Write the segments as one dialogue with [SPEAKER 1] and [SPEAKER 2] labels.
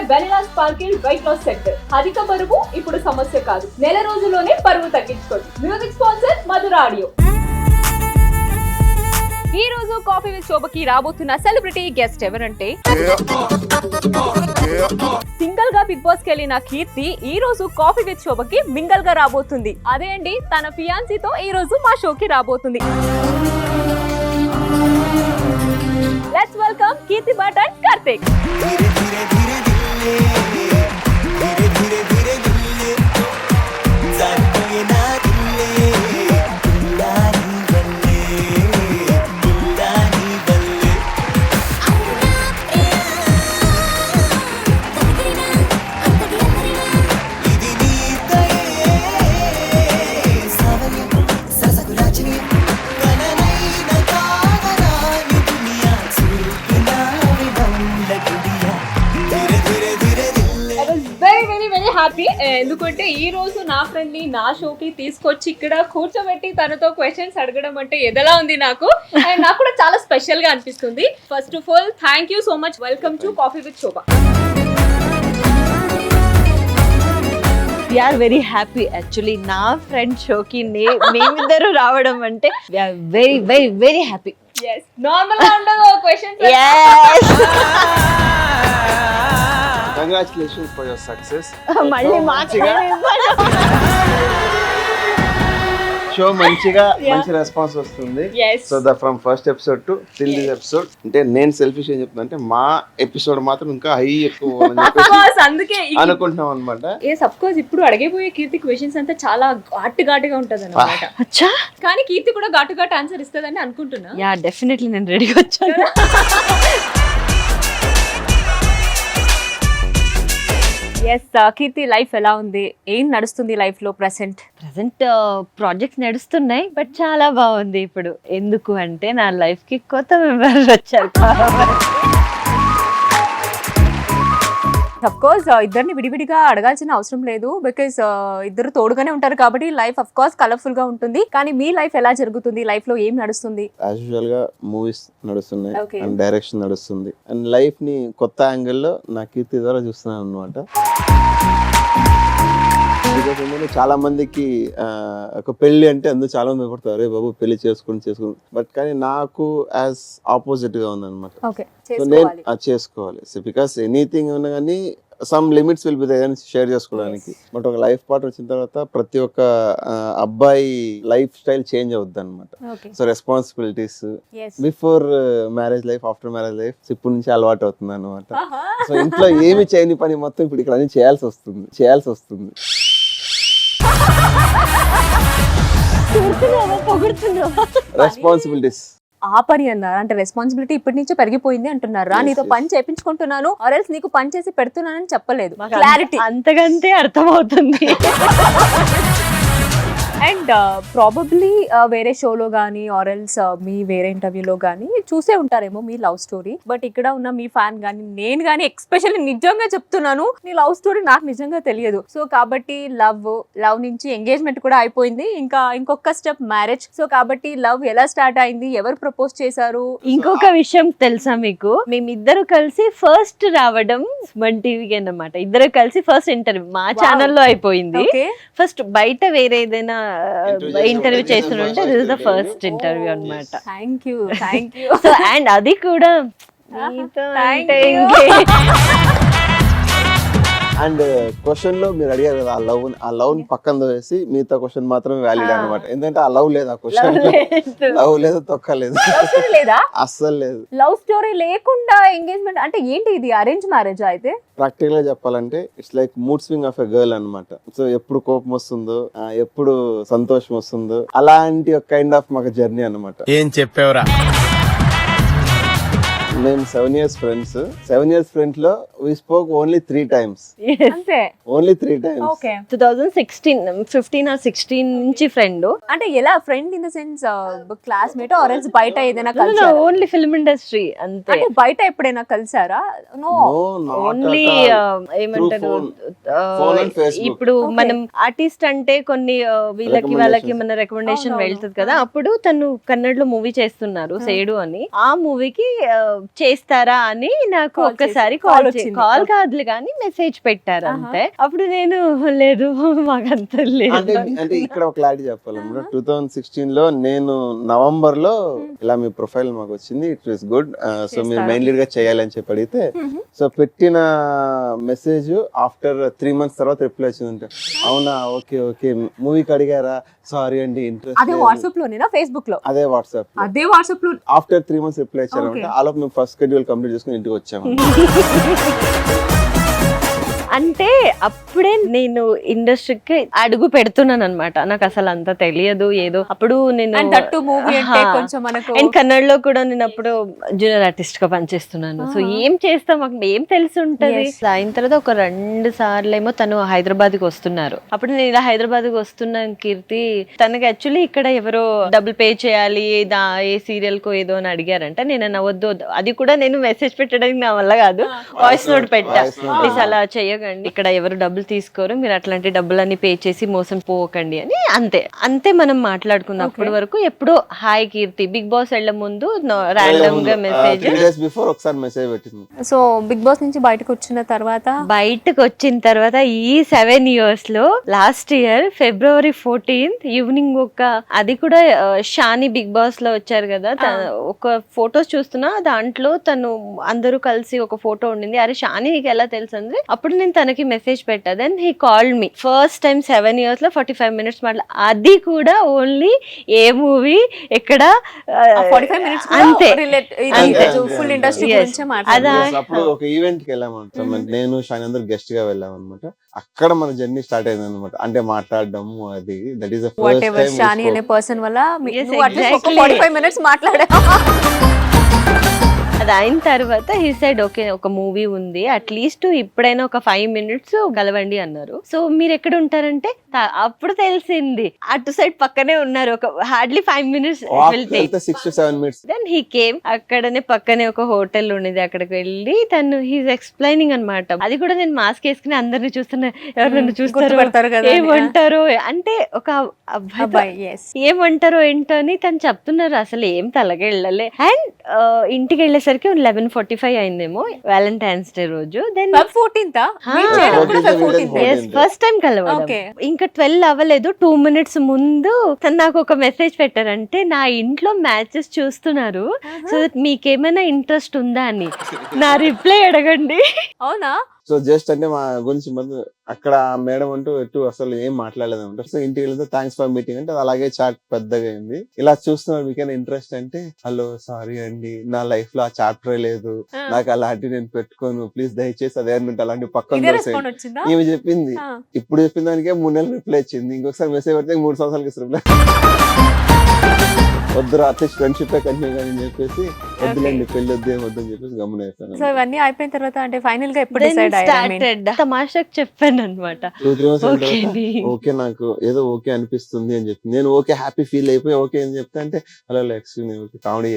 [SPEAKER 1] Vanilla sparkle weight loss set. అధిక బరువు ఇప్పుడు సమస్య కాదు, నెల రోజుల్లోనే బరువు తగ్గించుకోండి. Music sponsor Madhura audio. ఈ రోజు కాఫీ విత్ శోభకి రాబోతున్న సెలబ్రిటీ గెస్ట్ ఎవరంటే సింగిల్ గా బిగ్ బాస్ కి వెళ్ళిన కీర్తి ఈ రోజు కాఫీ విత్ శోభకి మింగల్ గా రాబోతుంది. అదే అండి, తన ఫియాన్సీతో ఈ రోజు మా షోకి రాబోతుంది. Let's welcome Keerthi Bhat and Karthik. Happy, ఎందుకంటే ఈ రోజు నా ఫ్రెండ్ ని నా షోకి తీసుకొచ్చి ఇక్కడ కూర్చోబెట్టి తనతో క్వశ్చన్స్ అడగడం అంటే ఎదలా ఉంది నాకు. అండ్ నాకు కూడా చాలా స్పెషల్ గా అనిపిస్తుంది. First of all thank you so much. Welcome to coffee with Shobha.
[SPEAKER 2] We are very happy actually. నా ఫ్రెండ్ షోకి మేమిద్దరు రావడం అంటే we are very very very happy.
[SPEAKER 1] Yes, normal గా ఉండదు questions.
[SPEAKER 2] Yes.
[SPEAKER 3] Congratulations for your success.
[SPEAKER 2] మళ్ళీ
[SPEAKER 3] show మంచిగా మంచి response వస్తుంది. So the from first episode to till this episode అంటే నేను సెల్ఫిష్ ఏం చెప్తున్నా అంటే మా ఎపిసోడ్ మాత్రం ఇంకా హై ఎక్కువ
[SPEAKER 1] అందుకే
[SPEAKER 3] అనుకుంటున్నాం అనమాట.
[SPEAKER 1] అఫ్ కోర్స్ ఇప్పుడు అడిగిపోయే కీర్తి క్వశ్చన్స్ అంతా చాలా ఘాటుగా ఉంటది అనమాట. కానీ కీర్తి కూడా ఘాటు ఆన్సర్ ఇస్తుందని అనుకుంటున్నా.
[SPEAKER 2] యా డెఫినెట్లీ నేను రెడీగా వచ్చాను.
[SPEAKER 1] ఎస్, కీర్తి లైఫ్ ఎలా ఉంది? ఏం నడుస్తుంది లైఫ్ లో ప్రెసెంట్
[SPEAKER 2] ప్రాజెక్ట్స్ నడుస్తున్నాయి, బట్ చాలా బాగుంది ఇప్పుడు. ఎందుకు అంటే నా లైఫ్ కి కొత్త మెంబర్ వచ్చారు.
[SPEAKER 1] అఫ్ కోర్స్ ఇద్దరిని విడివిడిగా అడగాల్సిన అవసరం లేదు, బికాస్ ఇద్దరు తోడుగానే ఉంటారు కాబట్టి లైఫ్ అఫ్ కోర్స్ కలర్ఫుల్ గా ఉంటుంది. కానీ మీ లైఫ్ ఎలా జరుగుతుంది? లైఫ్ లో ఏం నడుస్తుంది?
[SPEAKER 3] యాజ్ యూజువల్ గా మూవీస్ నడుస్తున్నాయి అండ్ డైరెక్షన్ నడుస్తుంది అండ్ లైఫ్ ని కొత్త యాంగిల్ లో నా కీర్తి ద్వారా చూస్తున్నాను అనమాట. చాలా మందికి ఒక పెళ్లి అంటే అందుకు చాలా మంది భయపడతారు, అరే బాబు పెళ్లి చేసుకుని బట్ కానీ నాకు యాజ్ ఆపోజిట్ గా ఉంది అనమాట. నేను చేసుకోవాలి బికాస్ ఎనీథింగ్ ఉన్నా కానీ some limits will be there share చేసుకోవడానికి. బట్ ఒక లైఫ్ పార్ట్నర్ వచ్చిన తర్వాత ప్రతి ఒక్క అబ్బాయి లైఫ్ స్టైల్ చేంజ్ అవుద్ది అనమాట. So responsibilities before marriage life, after marriage life ఇప్పుడు నుంచి అలవాటు అవుతుంది అనమాట. సో ఇంట్లో ఏమి చేయని పని మొత్తం ఇప్పుడు ఇక్కడ అన్ని చేయాల్సి వస్తుంది. రెస్పాన్సిబిలిటీస్
[SPEAKER 1] ఆ పని అన్నారు అంటే రెస్పాన్సిబిలిటీ ఇప్పటి నుంచే పెరిగిపోయింది అంటున్నారా? నీతో పని చేయించుకుంటున్నాను ఆర్ఎల్స్ నీకు పని చేసి పెడుతున్నానని చెప్పలేదు. క్లారిటీ
[SPEAKER 2] అంతకంటే అర్థమవుతుంది.
[SPEAKER 1] అండ్ ప్రాబబ్లీ వేరే షోలో కానీ ఆర్ఎల్స్ మీ వేరే ఇంటర్వ్యూలో కానీ చూసే ఉంటారేమో మీ లవ్ స్టోరీ. బట్ ఇక్కడ ఉన్న మీ ఫ్యాన్ కానీ నేను కానీ ఎక్స్పెషల్లీ నిజంగా చెప్తున్నాను, నీ లవ్ స్టోరీ నాకు నిజంగా తెలియదు. సో కాబట్టి లవ్ నుంచి ఎంగేజ్మెంట్ కూడా అయిపోయింది, ఇంకా ఇంకొక స్టెప్ మ్యారేజ్. సో కాబట్టి లవ్ ఎలా స్టార్ట్ అయింది, ఎవరు ప్రపోజ్ చేశారు?
[SPEAKER 2] ఇంకొక విషయం తెలుసా మీకు? మేమిద్దరు కలిసి ఫస్ట్ రావడం సుమన్ టీవీకి అన్నమాట. ఇద్దరు కలిసి ఫస్ట్ ఇంటర్వ్యూ మా ఛానల్లో అయిపోయింది. ఫస్ట్ బయట వేరే ఏదైనా ఇంటర్వ్యూ చేస్తుంటే this is the first interview అన్నమాట.
[SPEAKER 1] Thank you.
[SPEAKER 2] సో అండ్ అది కూడా
[SPEAKER 3] అండ్ క్వశ్చన్ లో మీరు అడిగారు కదా ఆ లవ్ పక్కన వేసి మిగతా క్వశ్చన్ మాత్రమే వ్యాలిడ్ అనమాట. ఎందుకంటే ఆ లవ్ లేదు, ఆ క్వశ్చన్ లవ్ లేదు, తొక్కలేదు, అస్సలు లేదు.
[SPEAKER 1] లవ్ స్టోరీ లేకుండా ఎంగేజ్మెంట్ అంటే ఏంటి? ఇది అరేంజ్ మ్యారేజ్ అయితే
[SPEAKER 3] ప్రాక్టికల్ గా చెప్పాలంటే it's like mood swing of a girl అనమాట. సో ఎప్పుడు కోపం వస్తుందో, ఎప్పుడు సంతోషం వస్తుందో, అలాంటి ఒక కైండ్ ఆఫ్ మాకు జర్నీ అనమాట.
[SPEAKER 4] ఏం చెప్పేవరా?
[SPEAKER 3] మేము 7 years friends. 7 years friends లో we spoke only 3 times.
[SPEAKER 1] అంతే,
[SPEAKER 3] only 3 times.
[SPEAKER 1] ఓకే.
[SPEAKER 2] 2016 15 or 16 నుంచి ఫ్రెండ్.
[SPEAKER 1] అంటే ఎలా friend in the sense classmate or else బయట ఏదైనా కలిసారా?
[SPEAKER 2] ఓన్లీ ఫిల్మ్ ఇండస్ట్రీ అంతే.
[SPEAKER 1] అంటే బయట ఎప్పుడైనా కలిసారా? నో,
[SPEAKER 2] ఓన్లీ ఏమంటారు ఇప్పుడు మనం ఆర్టిస్ట్ అంటే కొన్ని వాళ్ళకి మన రికమెండేషన్ వెళ్తుంది కదా. అప్పుడు తను కన్నడలో మూవీ చేస్తున్నారు సేడు అని. ఆ మూవీకి చేస్తారా అని నాకు
[SPEAKER 1] Call
[SPEAKER 2] ఒక్కసారి
[SPEAKER 1] చేసి- call వచ్చింది.
[SPEAKER 2] కాల్ కాదులు కానీ మెసేజ్ పెట్టారు అంతే. అప్పుడు నేను లేదు మాకంత లేదు
[SPEAKER 3] అంటే అంటే ఇక్కడ ఒక క్లారిటీ చెప్పాలన్నమాట. 2016 లో నేను నవంబర్ లో ఇలా మీ ప్రొఫైల్ మాకు వచ్చింది, ఇట్ వాస్ గుడ్, సో మీరు మెయిన్ లీడ్ గా చేయాలని చెప్పి అడిగితే, సో పెట్టిన మెసేజ్ ఆఫ్టర్ 3 months తర్వాత రిప్లై వచ్చిందంటే, అవునా ఓకే ఓకే మూవీకి అడిగారా, సారీ అండి
[SPEAKER 1] అదే
[SPEAKER 3] ఇంట్రెస్ట్.
[SPEAKER 1] వాట్సాప్ లోనేనా ఫేస్బుక్ లో?
[SPEAKER 3] అదే వాట్సాప్.
[SPEAKER 1] అదే వాట్సాప్ లో.
[SPEAKER 3] ఆఫ్టర్ 3 months రిప్లై ఇచ్చారంటే ఆలోపు మేము ఫస్ట్ షెడ్యూల్ కంప్లీట్ చేసుకుని ఇంటికి వచ్చాము.
[SPEAKER 2] అంటే అప్పుడే నేను ఇండస్ట్రీకి అడుగు పెడుతున్నాను అనమాట. నాకు అసలు అంత తెలియదు ఏదో. అప్పుడు నేను
[SPEAKER 1] And that too movie అంటే కొంచెం మనకు
[SPEAKER 2] అండ్ కన్నడలో కూడా నేను అప్పుడు జూనియర్ ఆర్టిస్ట్ గా పనిచేస్తున్నాను. సో ఏం చేస్తాం మాకు ఏం తెలిసి ఉంటది. అయిన తర్వాత ఒక 2 సార్లు ఏమో తను హైదరాబాద్ కి వస్తున్నారు. అప్పుడు నేను ఇలా హైదరాబాద్ కి వస్తున్నాను కీర్తి, తనకి యాక్చువల్లీ ఇక్కడ ఎవరో డబుల్ పే చేయాలి ఏ సీరియల్ కో ఏదో అని అడిగారంట. నేను నవ్వద్దు, అది కూడా నేను మెసేజ్ పెట్టడానికి నా వల్ల కాదు, వాయిస్ నోట్ పెట్టా, ప్లీజ్ అలా చేయకండి, ఇక్కడ ఎవరు డబ్బులు తీసుకోరు, మీరు అట్లాంటి డబ్బులన్నీ పే చేసి మోసం పోకండి అని. అంతే మనం మాట్లాడుకున్నాం. అప్పటి వరకు ఎప్పుడో హాయ్ కీర్తి బిగ్ బాస్ వెళ్ళే ముందు ర్యాండమ్ గా మెసేజ్.
[SPEAKER 3] 3 days బిఫోర్ ఒకసారి మెసేజ్ పెట్టింది.
[SPEAKER 1] సో బిగ్ బాస్ నుంచి బయటకు వచ్చిన తర్వాత
[SPEAKER 2] బయటకు వచ్చిన తర్వాత ఈ 7 years లో last year February 14th evening అది కూడా షాని బిగ్ బాస్ లో వచ్చారు కదా, ఒక ఫొటోస్ చూస్తున్నా, దాంట్లో తను అందరూ కలిసి ఒక ఫోటో ఉండింది. అరే షాని నీకు ఎలా తెలుసు అంటే అప్పుడు నేను తనకి మెసేజ్ పెట్టా. Then he called me first time 7 years లో 45 minutes అది కూడా ఓన్లీ ఏ మూవీ ఎక్కడ
[SPEAKER 1] 45 minutes
[SPEAKER 2] అంతే.
[SPEAKER 1] ఫుల్ ఇండస్ట్రీ గురించి
[SPEAKER 3] అప్పుడు ఒక ఈవెంట్ కి వెళ్ళామంటాం, నేను షాని అందరు గెస్ట్ గా వెళ్ళాం అనమాట. అక్కడ మన జర్నీ స్టార్ట్ అయింది అనమాట. అంటే మాట్లాడడం అది, that is the first time
[SPEAKER 1] షాని అనే పర్సన్ వల్ల
[SPEAKER 2] Yes,
[SPEAKER 1] నువ్వు అట్లీస్ట్ ఒక
[SPEAKER 2] exactly.
[SPEAKER 1] 45 minutes మాట్లాడా.
[SPEAKER 2] అది అయిన తర్వాత హీ సైడ్ ఓకే ఒక మూవీ ఉంది, అట్లీస్ట్ ఇప్పుడైనా ఒక 5 minutes కలవండి అన్నారు. సో మీరు ఎక్కడ ఉంటారంటే అప్పుడు తెలిసింది అటు సైడ్ పక్కనే ఉన్నారు, ఒక హార్డ్లీ 5 minutes వెళ్తే
[SPEAKER 3] 6 to 7 minutes.
[SPEAKER 2] Then he came. అక్కడనే పక్కనే ఒక హోటల్ ఉండేది, అక్కడికి వెళ్ళి తను హీస్ ఎక్స్ప్లెయినింగ్ అనమాట. అది కూడా నేను మాస్క్ వేసుకుని అందరిని చూస్తున్నా, ఎవరు నన్ను
[SPEAKER 1] గుర్తుపడతారు
[SPEAKER 2] చూస్తారు
[SPEAKER 1] కదా
[SPEAKER 2] ఏమంటారో అంటే ఒక అబ్బాయి
[SPEAKER 1] అబ్బాయి yes.
[SPEAKER 2] ఏమంటారో ఏంటో అని తను చెప్తున్నారు. అసలు ఏం తలకెళ్ళలే. అండ్ ఇంటికి వెళ్ళేసరికి 11:45 అయిందేమో, వ్యాలంటైన్స్ డే రోజు. దెన్
[SPEAKER 1] Feb 14th మీట్ చేయడం కూడా Feb 14th.
[SPEAKER 2] ఫస్ట్ టైం కలవడం.
[SPEAKER 1] Okay.
[SPEAKER 2] ఇంకా 12 అవ్వలేదు, 2 minutes ముందు తను నాకు ఒక మెసేజ్ పెట్టారంటే నా ఇంట్లో మ్యాచెస్ చూస్తున్నారు, సో మీకేమైనా ఇంట్రెస్ట్ ఉందా అని. నా రిప్లై అడగండి.
[SPEAKER 1] అవునా?
[SPEAKER 3] సో జస్ట్ అంటే మా గురించి ముందు అక్కడ మేడం అంటూ ఎటు అసలు ఏం మాట్లాడలేదు అనమాట. సో ఇంటికి వెళ్తే థ్యాంక్స్ ఫర్ మీటింగ్ అంటే అది అలాగే చాట్ పెద్దగా అయింది. ఇలా చూస్తున్నారు మీకైనా ఇంట్రెస్ట్ అంటే, హలో సారీ అండి నా లైఫ్ లో ఆ చాప్టరే లేదు, నాకు అలాంటి నేను పెట్టుకోను, ప్లీజ్ దయచేసి అదే అంటే అలాంటి పక్కన
[SPEAKER 1] ఇదే
[SPEAKER 3] దోసేయండి.
[SPEAKER 1] రెస్పాండ్ వచ్చిందా?
[SPEAKER 3] ఈమె చెప్పింది. ఇప్పుడు చెప్పిన దానికే 3 నెలలు రిప్లై ఇచ్చింది. ఇంకొకసారి మెసేజ్ పెడితే 3 సంవత్సరాలకి రిప్లై. వద్దు అట్లీస్ట్ ఫ్రెండ్షిప్ కంటిన్యూ కానీ అని చెప్పేసి, వద్దులేండి పెళ్లి వద్దు వద్దని చెప్పేసి గమ్మున అయిపోయాను.
[SPEAKER 1] సో ఇవన్నీ అయిపోయిన తర్వాత అంటే ఫైనల్ గా ఎప్పుడు డిసైడ్ అయ్యారు?
[SPEAKER 2] తమాషాకి చెప్పాను అనమాట,
[SPEAKER 3] 2-3 months ఓకే నాకు ఏదో ఓకే అనిపిస్తుంది అని చెప్పి, నేను ఓకే హ్యాపీ ఫీల్ అయిపోయి ఓకే అని చెప్తే అంటే అలా ఎక్స్క్యూజ్ నేను కామెడీ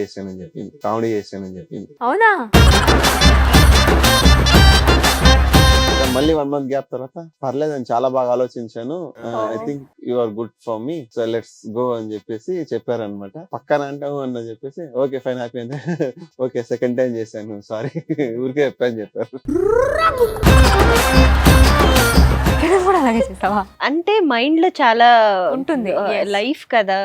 [SPEAKER 3] చేశానని చెప్పింది.
[SPEAKER 1] అవునా?
[SPEAKER 3] మళ్ళీ 1 month గ్యాప్ తర్వాత పర్లేదు అని చాలా బాగా ఆలోచించాను, I think you are good for me, so let's go అని చెప్పేసి చెప్పారనమాట. పక్కన అంటావు అని చెప్పేసి ఓకే ఫైన్ హ్యాపీ అంటే ఓకే సెకండ్ టైం చేశాను సారీ ఊరికే చెప్పాను చెప్పారు.
[SPEAKER 2] అంటే మైండ్ లో చాలా
[SPEAKER 1] ఉంటుంది.
[SPEAKER 2] లైఫ్ కదా,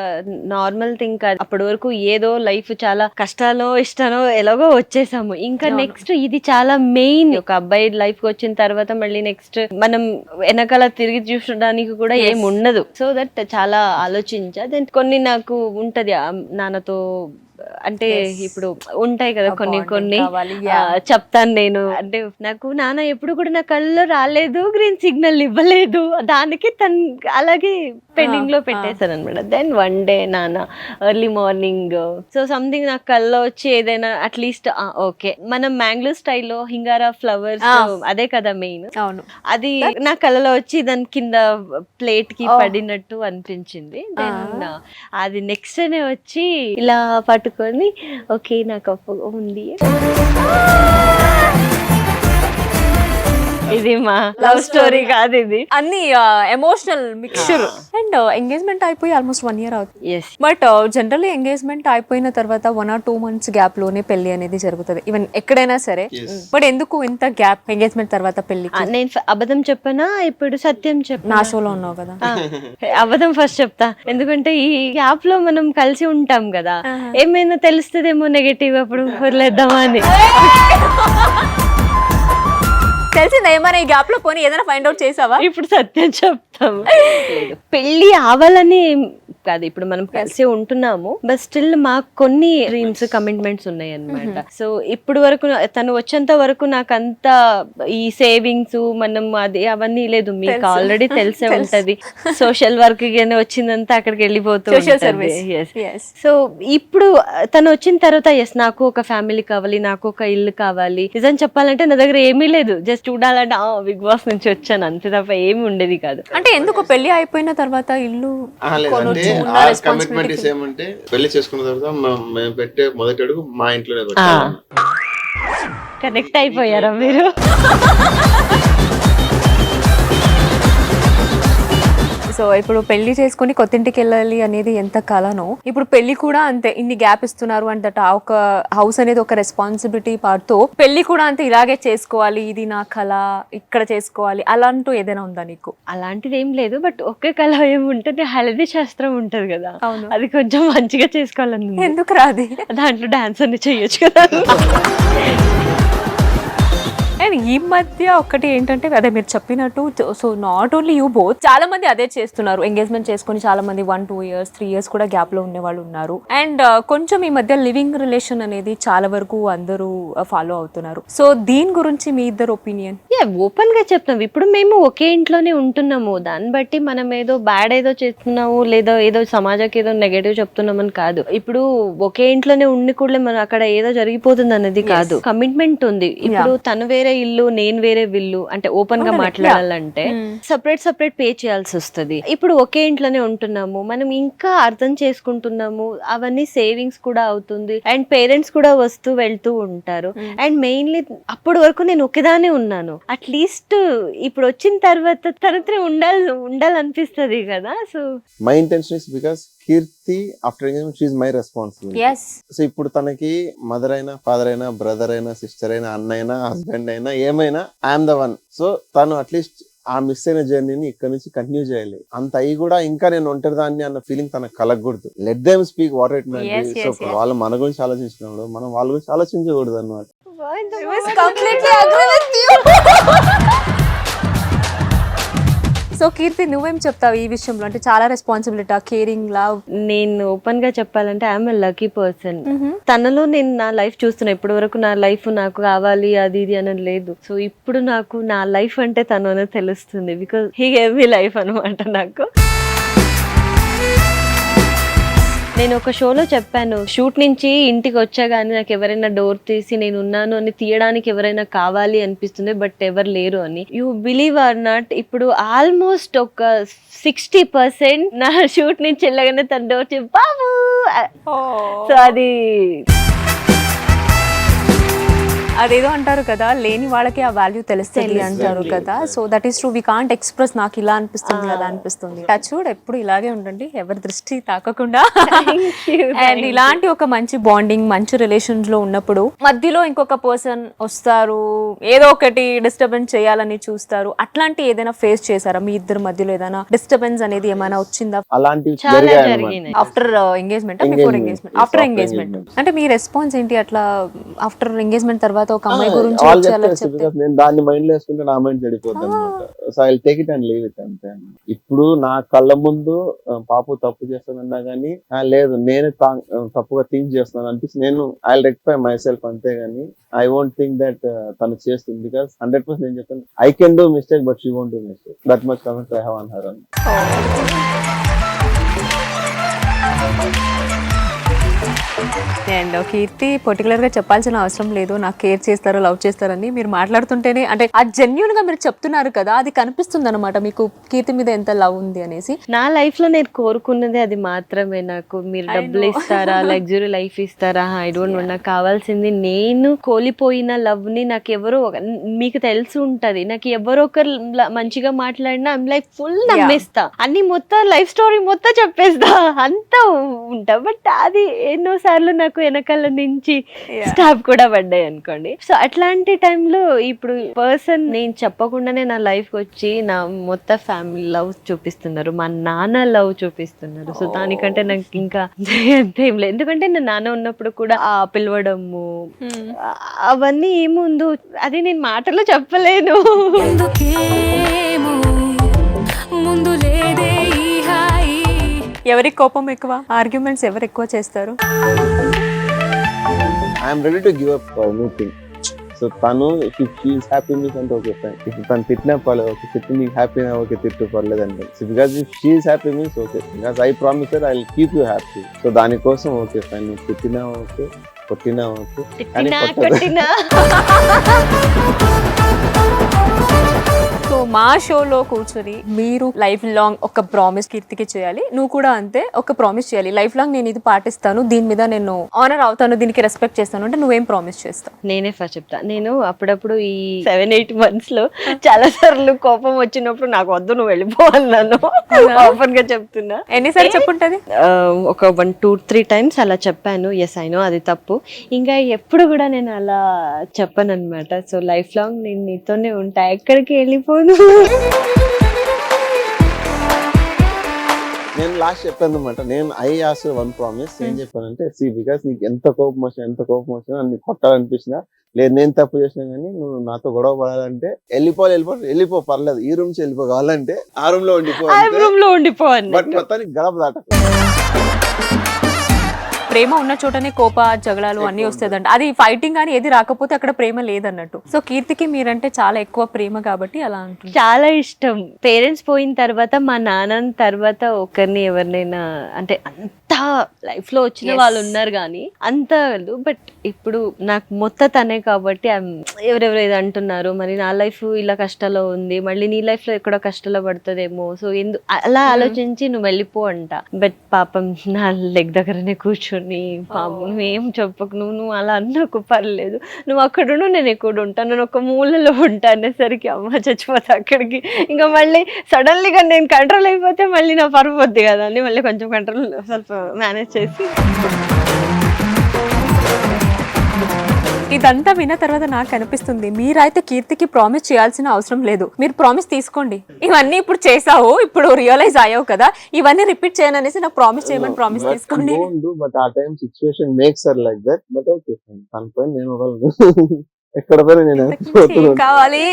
[SPEAKER 2] నార్మల్ థింగ్ కాదు. అప్పటి వరకు ఏదో లైఫ్ చాలా కష్టాలో ఇష్టానో ఎలాగో వచ్చేసాము. ఇంకా నెక్స్ట్ ఇది చాలా మెయిన్. ఒక అబ్బాయి లైఫ్ కి వచ్చిన తర్వాత మళ్ళీ నెక్స్ట్ మనం వెనకాల తిరిగి చూసడానికి కూడా ఏం ఉండదు. సో దట్ చాలా ఆలోచించా. దెన్ కొన్ని నాకు ఉంటది నాన్నతో, అంటే ఇప్పుడు ఉంటాయి కదా కొన్ని చెప్తాను నేను. అంటే నాకు నాన్న ఎప్పుడు కూడా నా కళ్ళలో రాలేదు, గ్రీన్ సిగ్నల్ ఇవ్వలేదు, దానికి తను అలాగే పెండింగ్ లో పెట్టేశాను అనమాట. దెన్ వన్ డే నాన్న ఎర్లీ మార్నింగ్ సో సంథింగ్ నా కళ్ళలో వచ్చి ఏదైనా అట్లీస్ట్ ఓకే మనం మ్యాంగ్లూర్ స్టైల్లో హింగారా ఫ్లవర్స్ అదే కదా మెయిన్, అది నా కళ్ళలో వచ్చి దాని కింద ప్లేట్ కి పడినట్టు అనిపించింది. దెన్ అది నెక్స్ట్ డే వచ్చి ఇలా పట్టుకొని ఓకే నాకు ఉంది ఇది మా లవ్ స్టోరీ కాదు, ఇది
[SPEAKER 1] అన్ని ఎమోషనల్ మిక్చర్. అండ్ ఎంగేజ్మెంట్ అయిపోయి ఆల్మోస్ట్ 1 year అవుతుంది.
[SPEAKER 2] ఎస్.
[SPEAKER 1] బట్ జనరల్లీ ఎంగేజ్మెంట్ అయిపోయిన తర్వాత 1 or 2 months గ్యాప్ లోనే పెళ్లి అనేది జరుగుతుంది, ఈవెన్ ఎక్కడైనా సరే. బట్ ఎందుకు ఇంత గ్యాప్ ఎంగేజ్మెంట్ తర్వాత పెళ్లి?
[SPEAKER 2] నేను అబద్ధం చెప్పనా ఇప్పుడు సత్యం చెప్పనా?
[SPEAKER 1] నా షోలో ఉన్నావు కదా.
[SPEAKER 2] అబద్ధం ఫస్ట్ చెప్తా, ఎందుకంటే ఈ గ్యాప్ లో మనం కలిసి ఉంటాం కదా, ఏమైనా తెలుస్తుందేమో నెగటివ్, అప్పుడు వదిలేద్దామా అని.
[SPEAKER 1] తెలిసిందా ఏమైనా ఈ గ్యాప్ లో పోనీ ఏదైనా ఫైండ్ అవుట్ చేసావా?
[SPEAKER 2] ఇప్పుడు సత్యం చెప్తాము. పెళ్లి అవ్వాలని కాదు, ఇప్పుడు మనం కలిసి ఉంటున్నాము, బట్ స్టిల్ మాకు కొన్ని డ్రీమ్స్ కమిట్మెంట్స్ ఉన్నాయి అన్నమాట. సో ఇప్పుడు వరకు తను వచ్చేంత వరకు నాకు అంత ఈ సేవింగ్స్ మనం అది అవన్నీ లేదు, మీకు ఆల్రెడీ తెలిసే ఉంటది. సోషల్ వర్క్ వచ్చిందంతా అక్కడికి వెళ్ళిపోతూ ఉంటది. సో ఇప్పుడు తను వచ్చిన తర్వాత ఎస్ నాకు ఒక ఫ్యామిలీ కావాలి, నాకు ఒక ఇల్లు కావాలి. నిజం చెప్పాలంటే నా దగ్గర ఏమీ లేదు, జస్ట్ చూడాలంటే బిగ్ బాస్ నుంచి వచ్చాను అంతే తప్ప ఏమి ఉండేది కాదు.
[SPEAKER 1] అంటే ఎందుకు పెళ్లి అయిపోయిన తర్వాత ఇల్లు
[SPEAKER 3] కమిట్మెంట్ ఏమంటే పెళ్లి చేసుకున్న తర్వాత మేము పెట్టే మొదటి అడుగు మా ఇంట్లోనే పెట్టాలి.
[SPEAKER 2] కనెక్ట్ అయిపోయారా మీరు?
[SPEAKER 1] సో ఇప్పుడు పెళ్లి చేసుకుని కొత్తింటికి వెళ్ళాలి అనేది ఎంత కలనో, ఇప్పుడు పెళ్లి కూడా అంతే, ఇన్ని గ్యాప్ ఇస్తున్నారు అంటే ఒక హౌస్ అనేది ఒక రెస్పాన్సిబిలిటీ పార్ట్తో పెళ్లి కూడా అంతే, ఇలాగే చేసుకోవాలి, ఇది నా కళ, ఇక్కడ చేసుకోవాలి అలాంటూ ఏదైనా ఉందా నీకు?
[SPEAKER 2] అలాంటిది ఏం లేదు, బట్ ఒకే కళ ఏముంటుంది, హల్దీ శాస్త్రం ఉంటది కదా, అది కొంచెం మంచిగా చేసుకోవాలని.
[SPEAKER 1] ఎందుకు రాది?
[SPEAKER 2] దాంట్లో డాన్స్ అన్ని చెయ్యొచ్చు కదా.
[SPEAKER 1] అండ్ ఈ మధ్య ఒకటి ఏంటంటే అదే మీరు చెప్పినట్టు, so not only you both, చాలా మంది అదే చేస్తున్నారు, ఎంగేజ్మెంట్ చేసుకుని చాలా మంది 1-2 years 3 years కూడా గ్యాప్ లో ఉండే వాళ్ళు ఉన్నారు. అండ్ కొంచెం ఈ మధ్య లివింగ్ రిలేషన్ అనేది చాలా వరకు అందరూ ఫాలో అవుతున్నారు. సో దీని గురించి మీ ఇద్దరు ఒపీనియన్?
[SPEAKER 2] ఓపెన్ గా చెప్తాం, ఇప్పుడు మేము ఒకే ఇంట్లోనే ఉంటున్నాము, దాన్ని బట్టి మనం ఏదో బ్యాడ్ ఏదో చేస్తున్నాము లేదా ఏదో సమాజానికి ఏదో నెగటివ్ చెప్తున్నామని కాదు. ఇప్పుడు ఒకే ఇంట్లోనే ఉండి కూడా మనం అక్కడ ఏదో జరిగిపోతుంది అనేది కాదు, కమిట్మెంట్ ఉంది. ఇప్పుడు తను వేరే ఇల్లు, నేను వేరే ఇల్లు, అంటే ఓపెన్ గా మాట్లాడాలంటే సపరేట్ పే చేయాల్సి వస్తుంది. ఇప్పుడు ఒకే ఇంట్లోనే ఉంటున్నాము, మనం ఇంకా అర్థం చేసుకుంటున్నాము, అవన్నీ సేవింగ్స్ కూడా అవుతుంది, అండ్ పేరెంట్స్ కూడా వస్తూ వెళ్తూ ఉంటారు. అండ్ మెయిన్లీ అప్పటి వరకు నేను ఒకేదానే ఉన్నాను, అట్లీస్ట్ ఇప్పుడు వచ్చిన తర్వాత తనతో ఉండాలనిపిస్తుంది కదా. So
[SPEAKER 3] my intention is because Keerthi after engagement she is my responsibility. So ఇప్పుడు తనకి మదర్ అయినా, ఫాదర్ అయినా, బ్రదర్ అయినా, సిస్టర్ అయినా, అన్న అయినా, హస్బెండ్ అయినా, ఏమైనా ఐఎమ్ ద వన్. సో తను అట్లీస్ట్ ఆ మిస్ అయిన జర్నీని ఇక్కడ నుంచి కంటిన్యూ చేయాలి. అంత అయ్యి కూడా ఇంకా నేను ఒంటరిదాన్ని అన్న ఫీలింగ్ తనకు కలగకూడదు. Let them speak what it may be. So వాళ్ళు మన గురించి ఆలోచించినప్పుడు మనం వాళ్ళ గురించి ఆలోచించకూడదు అన్నమాట.
[SPEAKER 1] సో కీర్తి నువ్వేం చెప్తావు ఈ విషయంలో? అంటే చాలా రెస్పాన్సిబిలిటీ, కేరింగ్, లవ్.
[SPEAKER 2] నేను ఓపెన్ గా చెప్పాలంటే ఐఎమ్ ఎ లక్కీ పర్సన్. తనలో నేను నా లైఫ్ చూస్తున్నా, ఇప్పటి వరకు నా లైఫ్ నాకు కావాలి అది ఇది అని లేదు. సో ఇప్పుడు నాకు నా లైఫ్ అంటే తను అనేది తెలుస్తుంది, because he gave me life అనమాట. నాకు నేను ఒక షోలో చెప్పాను, షూట్ నుంచి ఇంటికి వచ్చా గానీ నాకు ఎవరైనా డోర్ తీసి నేను ఉన్నాను అని తీయడానికి ఎవరైనా కావాలి అనిపిస్తుంది, బట్ ఎవరు లేరు అని. యూ బిలీవ్ ఆర్ నాట్, ఇప్పుడు ఆల్మోస్ట్ ఒక 60% నా షూట్ నుంచి వెళ్ళగానే తన డోర్ చెప్పి బాబు. సో
[SPEAKER 1] అదేదో అంటారు కదా, లేని వాళ్ళకి ఆ వాల్యూ తెలుస్తుంది అంటారు కదా. So that is true. We can't express నాకు ఇలా అనిపిస్తుంది కదా అనిపిస్తుంది. టచ్ వుడ్ ఎప్పుడు ఇలాగే ఉండండి, ఎవరి దృష్టి తాకకుండా. అండ్ ఇలాంటి ఒక మంచి బాండింగ్, మంచి రిలేషన్స్ లో ఉన్నప్పుడు మధ్యలో ఇంకొక పర్సన్ వస్తారు, ఏదో ఒకటి డిస్టర్బెన్స్ చేయాలని చూస్తారు. అట్లాంటి ఏదైనా ఫేస్ చేశారా మీ ఇద్దరు మధ్యలో? ఏదైనా డిస్టర్బెన్స్ అనేది ఏమైనా వచ్చిందా? After engagement, before engagement, after engagement? అంటే మీ రెస్పాన్స్ ఏంటి అట్లా ఆఫ్టర్ ఎంగేజ్మెంట్ తర్వాత ఒక అమ్మాయి గురించి?
[SPEAKER 3] నేను దాన్ని మైండ్ లో వేసుకుంటే నా మైండ్ చెడిపోద్ది అనమాట. So I take it and leave it అంతే. ఇప్పుడు నా కళ్ళ ముందు పాపు తప్పు చేస్తానన్నా గానీ లేదు నేనే తప్పుగా థింక్ చేస్తున్నాను అనిపిస్తుంది, నేను ఐ రెక్టిఫై మై సెల్ఫ్ అంతే గానీ ఐ వోంట్ థింక్ దట్ తను చేస్తుంది. బికాస్ 100% నేను చెప్తాను, I can do mistake but she won't do mistake. That much confidence I have on her.
[SPEAKER 1] And Keerthi particular గా చెప్పాల్సిన అవసరం లేదు, నాకు కేర్ చేస్తారు, లవ్ చేస్తారని మీరు మాట్లాడుతుంటేనే అంటే ఆ జెన్యూన్ గా మీరు చెప్తున్నారు కదా, అది కనిపిస్తుంది అనమాట మీకు కీర్తి మీద ఎంత లవ్ ఉంది అనేసి.
[SPEAKER 2] నా లైఫ్ లో నేను కోరుకున్నది అది మాత్రమే. నాకు మీరు డబ్బులు ఇస్తారా, లగ్జరీ లైఫ్ ఇస్తారా, ఐ డోంట్ నో. నాకు కావాల్సింది నేను కోల్పోయిన లవ్ ని నాకు ఎవరో మీకు తెలిసి ఉంటది, నాకు ఎవరో ఒకరు మంచిగా మాట్లాడినా ఐమ్ లైక్ ఫుల్ నమ్మేస్తా, అన్ని మొత్తం లైఫ్ స్టోరీ మొత్తం చెప్పేస్తా, అంతా ఉంటా. బట్ అది ఎన్నోసార్లు నాకు వెనకాల నుంచి స్టాప్ కూడా పడ్డాయి అనుకోండి. సో అట్లాంటి టైంలో ఇప్పుడు పర్సన్ నేను చెప్పకుండానే నా లైఫ్ వచ్చి నా మొత్తం ఫ్యామిలీ లవ్ చూపిస్తున్నారు, మా నాన్న లవ్ చూపిస్తున్నారు. సో దానికంటే నాకు ఇంకా అంతేం లేదు. ఎందుకంటే నా నాన్న ఉన్నప్పుడు కూడా ఆ పిలవడము అవన్నీ ఏముందో అది నేను మాటలో చెప్పలేను.
[SPEAKER 1] ఎవరికి కోపం ఎక్కువ, ఆర్గ్యుమెంట్స్ ఎవరు ఎక్కువ చేస్తారు?
[SPEAKER 3] I'm ready to give up anything. So తను if she is happy means అంటే ఓకే ఫైన్, ఇఫ్ తను తిట్టినా పర్లేదు, ఓకే తిట్టి నీకు హ్యాపీనా, ఓకే తిట్టు పర్లేదు అంటే. So because if she is happy means okay, because I promise that I will keep you happy. So దానికోసం ఓకే ఫైన్, నువ్వు తిట్టినా ఓకే, కొట్టినా ఓకే, కానీ
[SPEAKER 2] కొట్టినా
[SPEAKER 1] సో మా షోలో కూర్చొని మీరు లైఫ్ లాంగ్ ఒక ప్రామిస్ కీర్తికి చేయాలి, నువ్వు కూడా అంతే ఒక ప్రామిస్ చేయాలి, లైఫ్ లాంగ్ నేను ఇది పాటిస్తాను, దీని మీద నేను ఆనర్ అవుతాను, దీనికి రెస్పెక్ట్ చేస్తాను అంటే నువ్వేం ప్రామిస్ చేస్తావు?
[SPEAKER 2] నేనే ఫస్ట్ చెప్తా. నేను అప్పుడప్పుడు ఈ 7-8 months లో చాలా సార్లు కోపం వచ్చినప్పుడు నాకు వద్దు నువ్వు వెళ్ళిపోవాలను ఓపెన్ గా చెప్తున్నా.
[SPEAKER 1] ఎన్నిసార్లు చెప్పుంటది?
[SPEAKER 2] ఒక 1-2-3 times అలా చెప్పాను. ఎస్ ఐ నో అది తప్పు, ఇంకా ఎప్పుడు కూడా నేను అలా చెప్పను అనమాట. సో లైఫ్ లాంగ్ నేను నీతోనే ఉంటా, ఎక్కడికి వెళ్ళిపోను.
[SPEAKER 3] నేను లాస్ట్ చెప్పాను అనమాట, నేను ఐ ఆస్ వన్ ప్రామిస్. ఏం చెప్పానంటే సి బికాస్ నీకు ఎంత కోపం వచ్చినా నన్ను కొట్టాలనిపించినా లేదు నేను తప్పు చేసినా కానీ నువ్వు నాతో గొడవ పడాలంటే వెళ్ళిపో పర్లేదు, ఈ రూమ్ నుంచి వెళ్ళిపో, కావాలంటే ఆ రూమ్ లో ఉండిపో, బట్ మొత్తానికి గడప దాటకు.
[SPEAKER 1] ప్రేమ ఉన్న చోటనే కోప జగడాలు అన్ని వస్తాయంట, అది ఫైటింగ్ అని ఏది రాకపోతే అక్కడ ప్రేమ లేదన్నట్టు. సో కీర్తికి మీరంటే చాలా ఎక్కువ ప్రేమ కాబట్టి అలా అంటుంది.
[SPEAKER 2] చాలా ఇష్టం. పేరెంట్స్ పోయిన తర్వాత మా నాన్న తర్వాత ఒకరిని ఎవరినైనా అంటే అంత లైఫ్ లో వచ్చిన వాళ్ళు ఉన్నారు కానీ అంత, బట్ ఇప్పుడు నాకు మొత్తం తనే కాబట్టి ఎవరెవరు ఏదో అంటున్నారు, మరి నా లైఫ్ ఇలా కష్టాల్లో ఉంది, మళ్ళీ నీ లైఫ్ లో ఎక్కడో కష్టాల్లో పడుతుందేమో, సో అలా ఆలోచించి నువ్వు వెళ్ళిపో అంట. బట్ పాపం నా లెగ్ దగ్గరనే కూర్చొని పాపం ఏం చెప్పకు, నువ్వు అలా అన్నకు పర్లేదు, నువ్వు అక్కడ నేను ఎక్కడ ఉంటాను, నేను ఒక మూలలో ఉంటా అనేసరికి అమ్మ చచ్చిపోతా అక్కడికి. ఇంకా మళ్ళీ సడన్లీగా నేను కంట్రోల్ అయిపోతే మళ్ళీ నా పరువు వద్దు కదా అని మళ్ళీ కొంచెం కంట్రోల్ ಸ್ವಲ್ಪ మేనేజ్ చేసి.
[SPEAKER 1] ఇదంతా విన్న తర్వాత నాకు అనిపిస్తుంది మీరైతే కీర్తికి ప్రామిస్ చేయాల్సిన అవసరం లేదు, మీరు ప్రామిస్ తీసుకోండి. ఇవన్నీ ఇప్పుడు చేసావు, ఇప్పుడు రియలైజ్ అయ్యావు కదా, ఇవన్నీ రిపీట్ చేయను అనేసి నాకు ప్రామిస్ చేయమని ప్రామిస్ తీసుకోండి.
[SPEAKER 3] బట్ ఆ time situation makes her like that, but okay తన పైన నేను వదలను, ఎక్కడ పైన నేను
[SPEAKER 1] కావాలి.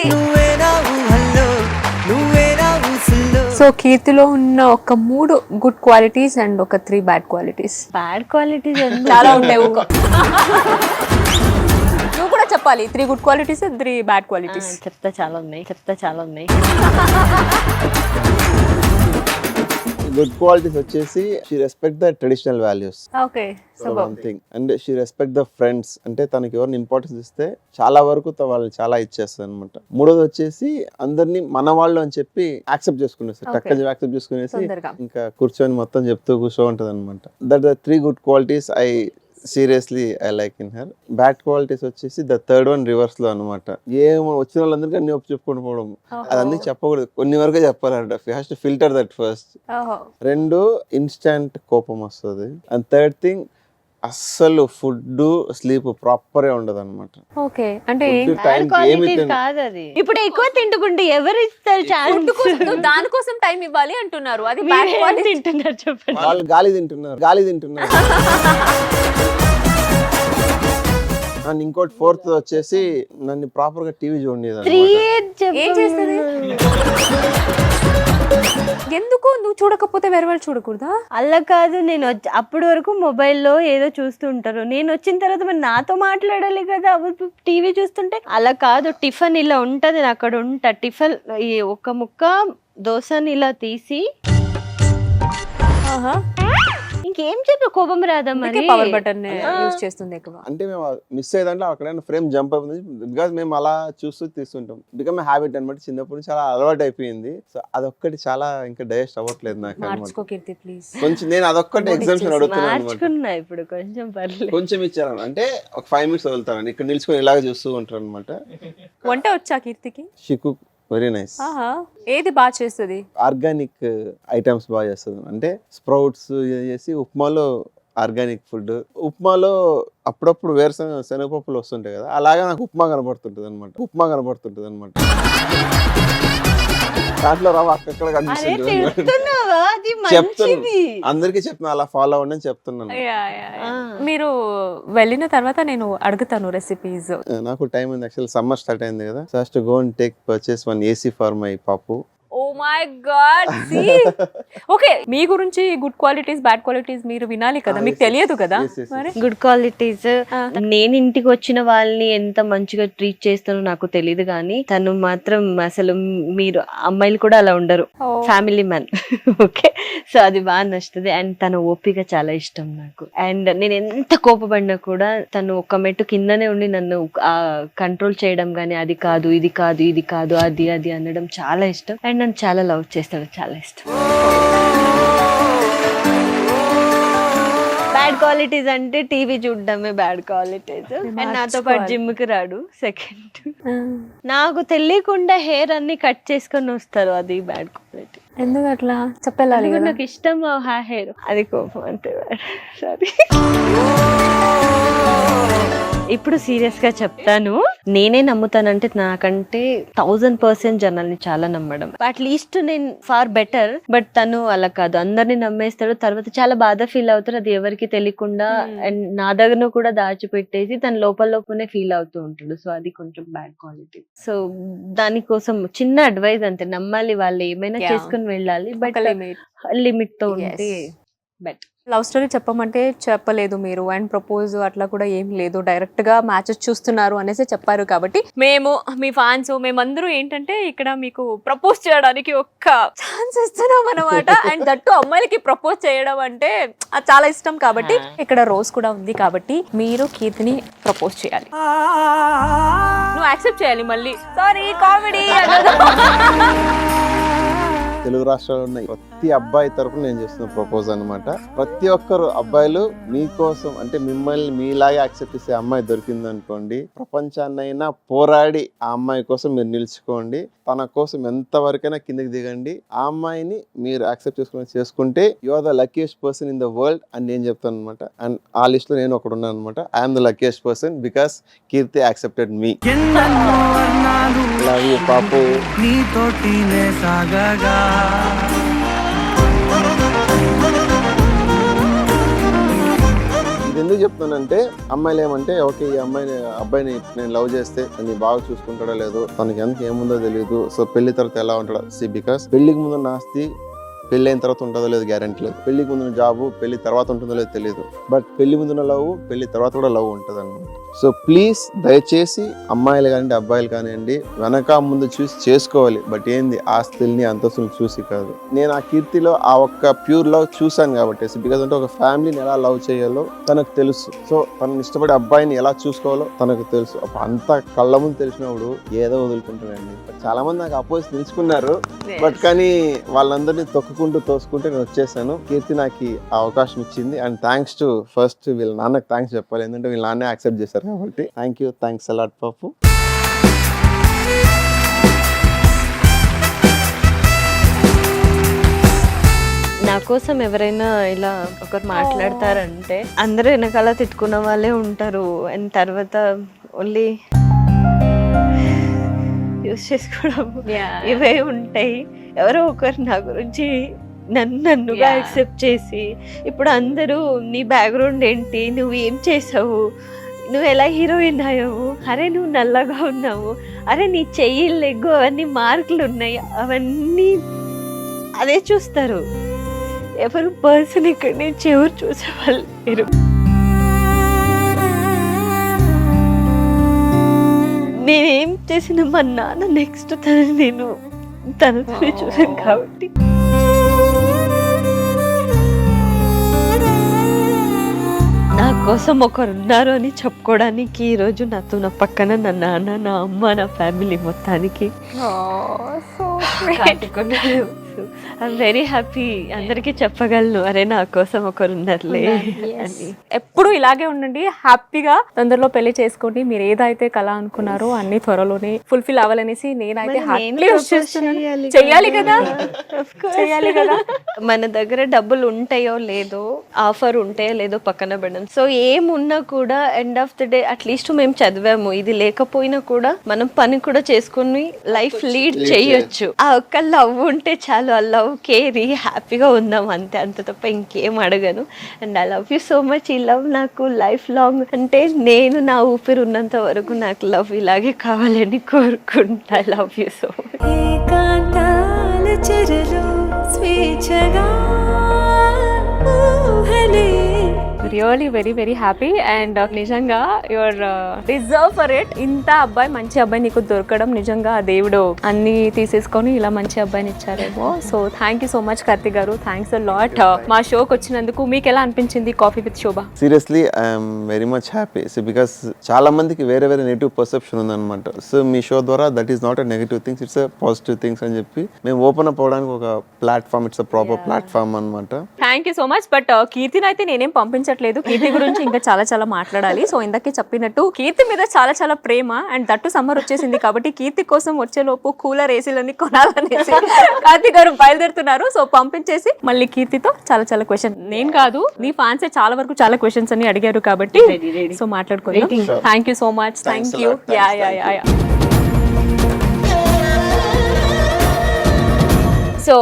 [SPEAKER 1] సో కీర్తిలో ఉన్న ఒక 3 గుడ్ క్వాలిటీస్ అండ్ ఒక 3 బ్యాడ్ క్వాలిటీస్.
[SPEAKER 2] బ్యాడ్ క్వాలిటీస్
[SPEAKER 1] చాలా ఉంటాయి, నువ్వు కూడా చెప్పాలి. 3 గుడ్ క్వాలిటీస్ 3 బ్యాడ్ క్వాలిటీస్.
[SPEAKER 2] చెప్తా చాలా ఉన్నాయి.
[SPEAKER 3] గుడ్ క్వాలిటీస్ వచ్చేసి she respect the traditional values.
[SPEAKER 1] Okay,
[SPEAKER 3] so one thing. And she respect the friends, అంటే తనకి ఎవరిని ఇంపార్టెన్స్ ఇస్తే చాలా వరకు వాళ్ళు చాలా ఇచ్చేస్తారు అనమాట. మూడోది వచ్చేసి అందరినీ మన వాళ్ళు అని చెప్పి యాక్సెప్ట్ చేసుకునేసి యాక్సెప్ట్ చేసుకునేసి ఇంకా కూర్చొని మొత్తం చెప్తూ కూర్చో ఉంటది అనమాట. That the 3 good qualities I seriously I like in her. Bad qualities వచ్చేసి ద థర్డ్ వన్ రివర్స్ లో అనమాట. ఏమో వచ్చిన వాళ్ళందరికీ అన్ని చెప్పుకొని పోవడం, అది అన్ని చెప్పకూడదు, కొన్ని వరకే చెప్పాలంట. First filter that first. 2 instant కోపం వస్తుంది. అండ్ థర్డ్ థింగ్ అస్సలు ఫుడ్ స్లీప్ ప్రాపర్ గా ఉండదు అనమాట.
[SPEAKER 1] ఓకే, అంటే
[SPEAKER 2] ఇప్పుడు ఎక్కువ తింటుకుంటే ఎవరు ఇస్తారు ఛాన్స్?
[SPEAKER 1] దానికోసం టైం ఇవ్వాలి అంటున్నారు, అది బ్యాడ్ క్వాలిటీ.
[SPEAKER 2] తింటున్నారు చెప్పండి,
[SPEAKER 3] వాళ్ళు గాలి తింటున్నారు. అండ్ ఇంకోటి 4th వచ్చేసి నన్ను ప్రాపర్ గా టీవీ చూడలేదు.
[SPEAKER 1] ఏం చేస్తుంది? ఎందుకు నువ్వు చూడకపోతే వేరే వాళ్ళు చూడకూడదా?
[SPEAKER 2] అలా కాదు, నేను అప్పటి వరకు మొబైల్లో ఏదో చూస్తూ ఉంటారు, నేను వచ్చిన తర్వాత మరి నాతో మాట్లాడాలి కదా టీవీ చూస్తుంటే. అలా కాదు, టిఫిన్ ఇలా ఉంటది, నేను అక్కడ ఉంటా. టిఫిన్ ఒక ముక్క దోశని ఇలా తీసి ఇంకేం చెప్పి కోపం రాదా మరి
[SPEAKER 1] పవర్ బటన్ యూజ్ చేస్తుంది ఎక్కువ.
[SPEAKER 3] అంటే మేము మిస్ అయ్యేదంటే అక్కడైనా ఫ్రేమ్ జంప్ అయిపోతుంది బికాస్ మేము అలా చూస్తూ తీస్తుంటాం. బికమ్ హ్యాబిట్ అనమాట, చిన్నప్పటి నుంచి చాలా అలవాటు అయిపోయింది. సో అదొక్కటి చాలా ఇంకా డైజెస్ట్ అవ్వట్లేదు నాకు అన్నమాట.
[SPEAKER 1] మార్చుకో కీర్తి ప్లీజ్.
[SPEAKER 3] కొంచెం నేను అదొక్కటి ఎగ్జామ్షన్ అడుగుతున్నాను అనమాట.
[SPEAKER 2] మార్చుకున్నా ఇప్పుడు కొంచెం పర్లేదు.
[SPEAKER 3] కొంచెం ఇచ్చారు అంటే ఒక 5 minutes వదులుతాను, ఇక్కడ నిల్చుకొని ఇలాగ చూస్తూ ఉంటారు అనమాట.
[SPEAKER 1] వంట వచ్చా కీర్తికి?
[SPEAKER 3] షికు వెరీ నైస్.
[SPEAKER 1] ఏది బాగా చేస్తుంది?
[SPEAKER 3] ఆర్గానిక్ ఐటమ్స్ బాగా చేస్తుంది. అంటే స్ప్రౌట్స్ చేసి ఉప్మాలో ఆర్గానిక్ ఫుడ్, ఉప్మాలో అప్పుడప్పుడు శనగపప్పులు వస్తుంటాయి కదా, అలాగే నాకు ఉప్మా కనబడుతుంటది అనమాట. దాంట్లో రవ్వ అక్కడ కనిపిస్తుంది. అందరికీ చెప్తున్నా అలా ఫాలో అవ్వండి అని చెప్తున్నాను.
[SPEAKER 1] మీరు వెళ్ళిన తర్వాత నేను అడుగుతాను రెసిపీస్.
[SPEAKER 3] నాకు టైం ఉంది, యాక్చువల్ సమ్మర్ స్టార్ట్ అయింది కదా. First go and take purchase 1 AC for my పాపు.
[SPEAKER 1] Oh my god, see okay, మీ గురించి గుడ్ క్వాలిటీస్ బ్యాడ్ క్వాలిటీస్ మీరు వినాలి కదా, మీకు తెలియదు కదా. మరి
[SPEAKER 2] గుడ్ క్వాలిటీస్, నేను ఇంటికి వచ్చిన వాళ్ళని ఎంత మంచిగా ట్రీట్ చేస్తానో నాకు తెలియదు కానీ తను మాత్రం అసలు మీరు అమ్మాయిలు కూడా అలా ఉండరు, ఫ్యామిలీ మ్యాన్. ఓకే, సో అది బాగా నచ్చుతుంది. అండ్ తన ఓపిక చాలా ఇష్టం నాకు. అండ్ నేను ఎంత కోపపడినా కూడా తను ఒక మెట్టు కిందనే ఉండి నన్ను కంట్రోల్ చేయడం కానీ అది కాదు ఇది కాదు ఇది కాదు అది అది అనడం చాలా ఇష్టం. అండ్ నన్ను చాలా లవ్ చేస్తాడు, చాలా ఇష్టం. బ్యాడ్ క్వాలిటీస్ అంటే టీవీ చూడడమే బ్యాడ్ క్వాలిటీస్. అండ్ నాతో పాటు జిమ్ కి రాడు. సెకండ్, నాకు తెలియకుండా హెయిర్ అన్ని కట్ చేసుకొని వస్తారు, అది బ్యాడ్ క్వాలిటీ.
[SPEAKER 1] ఎందుకు అట్లా చెప్పాలి?
[SPEAKER 2] నాకు ఇష్టం హెయిర్, అది కోపం అంటే సారీ. ఇప్పుడు సీరియస్ గా చెప్తాను, నేనే నమ్ముతానంటే నాకంటే 1000% జనాల్ని చాలా నమ్మడం. అట్లీస్ట్ నేను ఫార్ బెటర్. బట్ తను అలా కాదు, అందరిని నమ్మేస్తాడు, తర్వాత చాలా బాధ ఫీల్ అవుతారు, అది ఎవరికి తెలియకుండా. అండ్ నా దగ్గర కూడా దాచిపెట్టేసి తన లోపలనే ఫీల్ అవుతూ ఉంటాడు. సో అది కొంచెం బ్యాడ్ క్వాలిటీ. సో దానికోసం చిన్న అడ్వైస్ అంతే, నమ్మాలి, వాళ్ళు ఏమైనా చేసుకుని వెళ్ళాలి, బట్ లిమిట్ తో ఉంటే బెటర్.
[SPEAKER 1] లవ్ స్టోరీ చెప్పమంటే చెప్పలేదు మీరు, అండ్ ప్రపోజ్ అట్లా కూడా ఏం లేదు, డైరెక్ట్ గా మ్యాచెస్ చూస్తున్నారు అనేసి చెప్పారు. కాబట్టి మేము మీ ఫ్యాన్స్ మేమందరూ ఏంటంటే ఇక్కడ మీకు ప్రపోజ్ చేయడానికి ఒక్క ఛాన్స్ ఇస్తున్నాం అనమాట. అండ్ దట్టు అమ్మాయిలకి ప్రపోజ్ చేయడం అంటే అది చాలా ఇష్టం. కాబట్టి ఇక్కడ రోజ్ కూడా ఉంది, కాబట్టి మీరు కీర్తిని ప్రపోజ్ చేయాలి, నువ్వు యాక్సెప్ట్ చేయాలి. మళ్ళీ సారీ కామెడీ.
[SPEAKER 3] తెలుగు రాష్ట్రాలు ఉన్నాయి ప్రతి అబ్బాయి తరపున నేను చేస్తున్న ప్రపోజ్ అనమాట. ప్రతి ఒక్కరు అబ్బాయిలు మీకోసం, అంటే మిమ్మల్ని మీలాగే యాక్సెప్ట్ చేసే అమ్మాయి దొరికింది అనుకోండి, ప్రపంచాన్నైనా పోరాడి ఆ అమ్మాయి కోసం మీరు నిలుచుకోండి. తన కోసం ఎంతవరకైనా కిందకి దిగండి. ఆ అమ్మాయిని మీరు యాక్సెప్ట్ చేసుకుంటే you are the luckiest person in the world అని నేను చెప్తాను అనమాట. అండ్ ఆ లిస్ట్ లో నేను ఒకడు ఉన్నాను అనమాట. I'm the luckiest person because Keerthi accepted me. Love you పాపు. ఇది ఎందుకు చెప్తానంటే, అమ్మాయిలు ఏమంటే ఓకే ఈ అబ్బాయిని నేను లవ్ చేస్తే తను బాగా చూసుకుంటాడో లేదో, తనకి ఎంత ఏముందో తెలియదు, సో పెళ్లి తర్వాత ఎలా ఉంటాడో. బికాస్ పెళ్లికి ముందు ఆస్తి పెళ్లి అయిన తర్వాత ఉంటుందో లేదు గ్యారెంటీ లేదు. పెళ్లికి ముందు జాబు పెళ్లి తర్వాత ఉంటుందో లేదో తెలియదు. బట్ పెళ్లి ముందున్న లవ్ పెళ్లి తర్వాత కూడా లవ్ ఉంటుంది అన్నమాట. సో ప్లీజ్ దయచేసి అమ్మాయిలు కానివ్వండి అబ్బాయిలు కానివ్వండి వెనక ముందు చూసి చేసుకోవాలి. బట్ ఏంది ఆస్తుల్ని అంతస్తులు చూసి కాదు. నేను ఆ కీర్తిలో ఆ ఒక్క ప్యూర్ లవ్ చూశాను కాబట్టి, బికాజ్ అంటే ఒక ఫ్యామిలీని ఎలా లవ్ చేయాలో తనకు తెలుసు. సో తనని ఇష్టపడే అబ్బాయిని ఎలా చూసుకోవాలో తనకు తెలుసు. అంత కళ్ళ ముందు తెలిసినప్పుడు ఏదో వదులుకుంటానండి. చాలా మంది నాకు అపోజిట్ నిలుచుకున్నారు, బట్ కానీ వాళ్ళందరినీ తోసుకుంటూ నేను వచ్చేసాను. కీర్తి నాకు ఆ అవకాశం ఇచ్చింది. అండ్ థ్యాంక్స్ టు ఫస్ట్ వీళ్ళ నాన్నకు థ్యాంక్స్ చెప్పాలి, ఎందుకంటే వీళ్ళ నాన్నే యాక్సెప్ట్ చేశారు కాబట్టి. థ్యాంక్ యూ, థ్యాంక్స్ అలాట్ పాపు.
[SPEAKER 2] నా కోసం ఎవరైనా ఇలా ఒకరు మాట్లాడతారంటే అందరూ వెనకాల తిట్టుకున్న వాళ్ళే ఉంటారు. అండ్ తర్వాత ఓన్లీ యూస్ చేసుకోవడం ఇవే ఉంటాయి. ఎవరో ఒకరు నా గురించి నన్నుగా యాక్సెప్ట్ చేసి, ఇప్పుడు అందరూ నీ బ్యాక్గ్రౌండ్ ఏంటి, నువ్వు ఏం చేసావు, నువ్వు ఎలా హీరోయిన్ అయ్యావు, అరే నువ్వు నల్లగా ఉన్నావు, అరే నీ చెయ్యి లెగ్గు అవన్నీ మార్కులు ఉన్నాయి, అవన్నీ అదే చూస్తారు. ఎవరు పర్సన్ ఇక్కడ నుంచి ఎవరు చూసేవాళ్ళు లేరు. నేనేం చేసిన మా నాన్న నెక్స్ట్ నేను తనతోనే చూసాను కాబట్టి కోసం ఒకరు ఉన్నారు అని చెప్పుకోవడానికి ఈ రోజు నాతో నా పక్కన నా నాన్న, నా అమ్మ, నా ఫ్యామిలీ మొత్తానికి ఐఎమ్ వెరీ హ్యాపీ. అందరికీ చెప్పగలను, అరే నా కోసం ఒకరు ఉన్నారులే అని.
[SPEAKER 1] ఎప్పుడు ఇలాగే ఉండండి, హ్యాపీగా తొందరలో పెళ్లి చేసుకోండి. మీరు ఏదైతే కళ అనుకున్నారో అన్ని త్వరలోనే ఫుల్ఫిల్ అవ్వాలనేసి నేనైతే చెయ్యాలి కదా.
[SPEAKER 2] మన దగ్గర డబ్బులు ఉంటాయో లేదో, ఆఫర్ ఉంటాయో లేదో పక్కన పెడదాం. సో ఏమున్నా కూడా end of the day at least మేము చదివాము, ఇది లేకపోయినా కూడా మనం పని కూడా చేసుకుని లైఫ్ లీడ్ చేయొచ్చు. ఆ ఒక్క లవ్ ఉంటే చాలు, ఆ లవ్ కేరీ హ్యాపీగా ఉందాం అంతే, అంత తప్ప ఇంకేం అడగను. And I love you so much. ఈ లవ్ నాకు లైఫ్ లాంగ్, అంటే నేను నా ఊపిరి ఉన్నంత వరకు నాకు లవ్ ఇలాగే కావాలని కోరుకుంటా. I love you so much.
[SPEAKER 1] Really very very happy and నిజంగా యువర్ డిజర్వ్ ఫర్ ఇట్. ఇంత అబ్బాయి, మంచి అబ్బాయి నీకు దొరకడం నిజంగా దేవుడు అన్ని తీసేసుకొని ఇలా మంచి అబ్బాయిని ఇచ్చారేమో. So thank you so much Karthik గారు, థ్యాంక్స్ అ లాట్ మా షోకి వచ్చినందుకు. మీకు ఎలా అనిపించింది coffee with Shobha?
[SPEAKER 3] Seriously I'm very much happy. So because చాలా మందికి వేరే వేరే నెగిటివ్ పర్సెప్షన్ ఉందన్నమాట. సో మీ షో ద్వారా that is not a negative things, it's a positive things అని చెప్పి మేము ఓపెన్ అప్ అవడానికి ఒక platform, it's a proper platform అనమాట.
[SPEAKER 1] Thank you so much. But కీర్తిని అయితే నేనేం పంపించట్లేదు. కీర్తి గురించి ఇంకా చాలా చాలా మాట్లాడాలి. సో ఇందాకే చెప్పినట్టు కీర్తి మీద చాలా చాలా ప్రేమ. అండ్ దట్టు సమ్మర్ వచ్చేసింది కాబట్టి కీర్తి కోసం వచ్చేలోపు కూలర్ ఏసీలన్నీ కొనాలనేసి కార్తిక్ గారు బయలుదేరుతున్నారు. సో పంపించేసి మళ్ళీ కీర్తితో చాలా చాలా క్వశ్చన్, నేను కాదు నీ ఫ్యాన్సే చాలా వరకు చాలా క్వశ్చన్స్ అని అడిగారు కాబట్టి సో మాట్లాడుకుందాం. Thank you so much. Thank you. Yeah yeah yeah yeah. So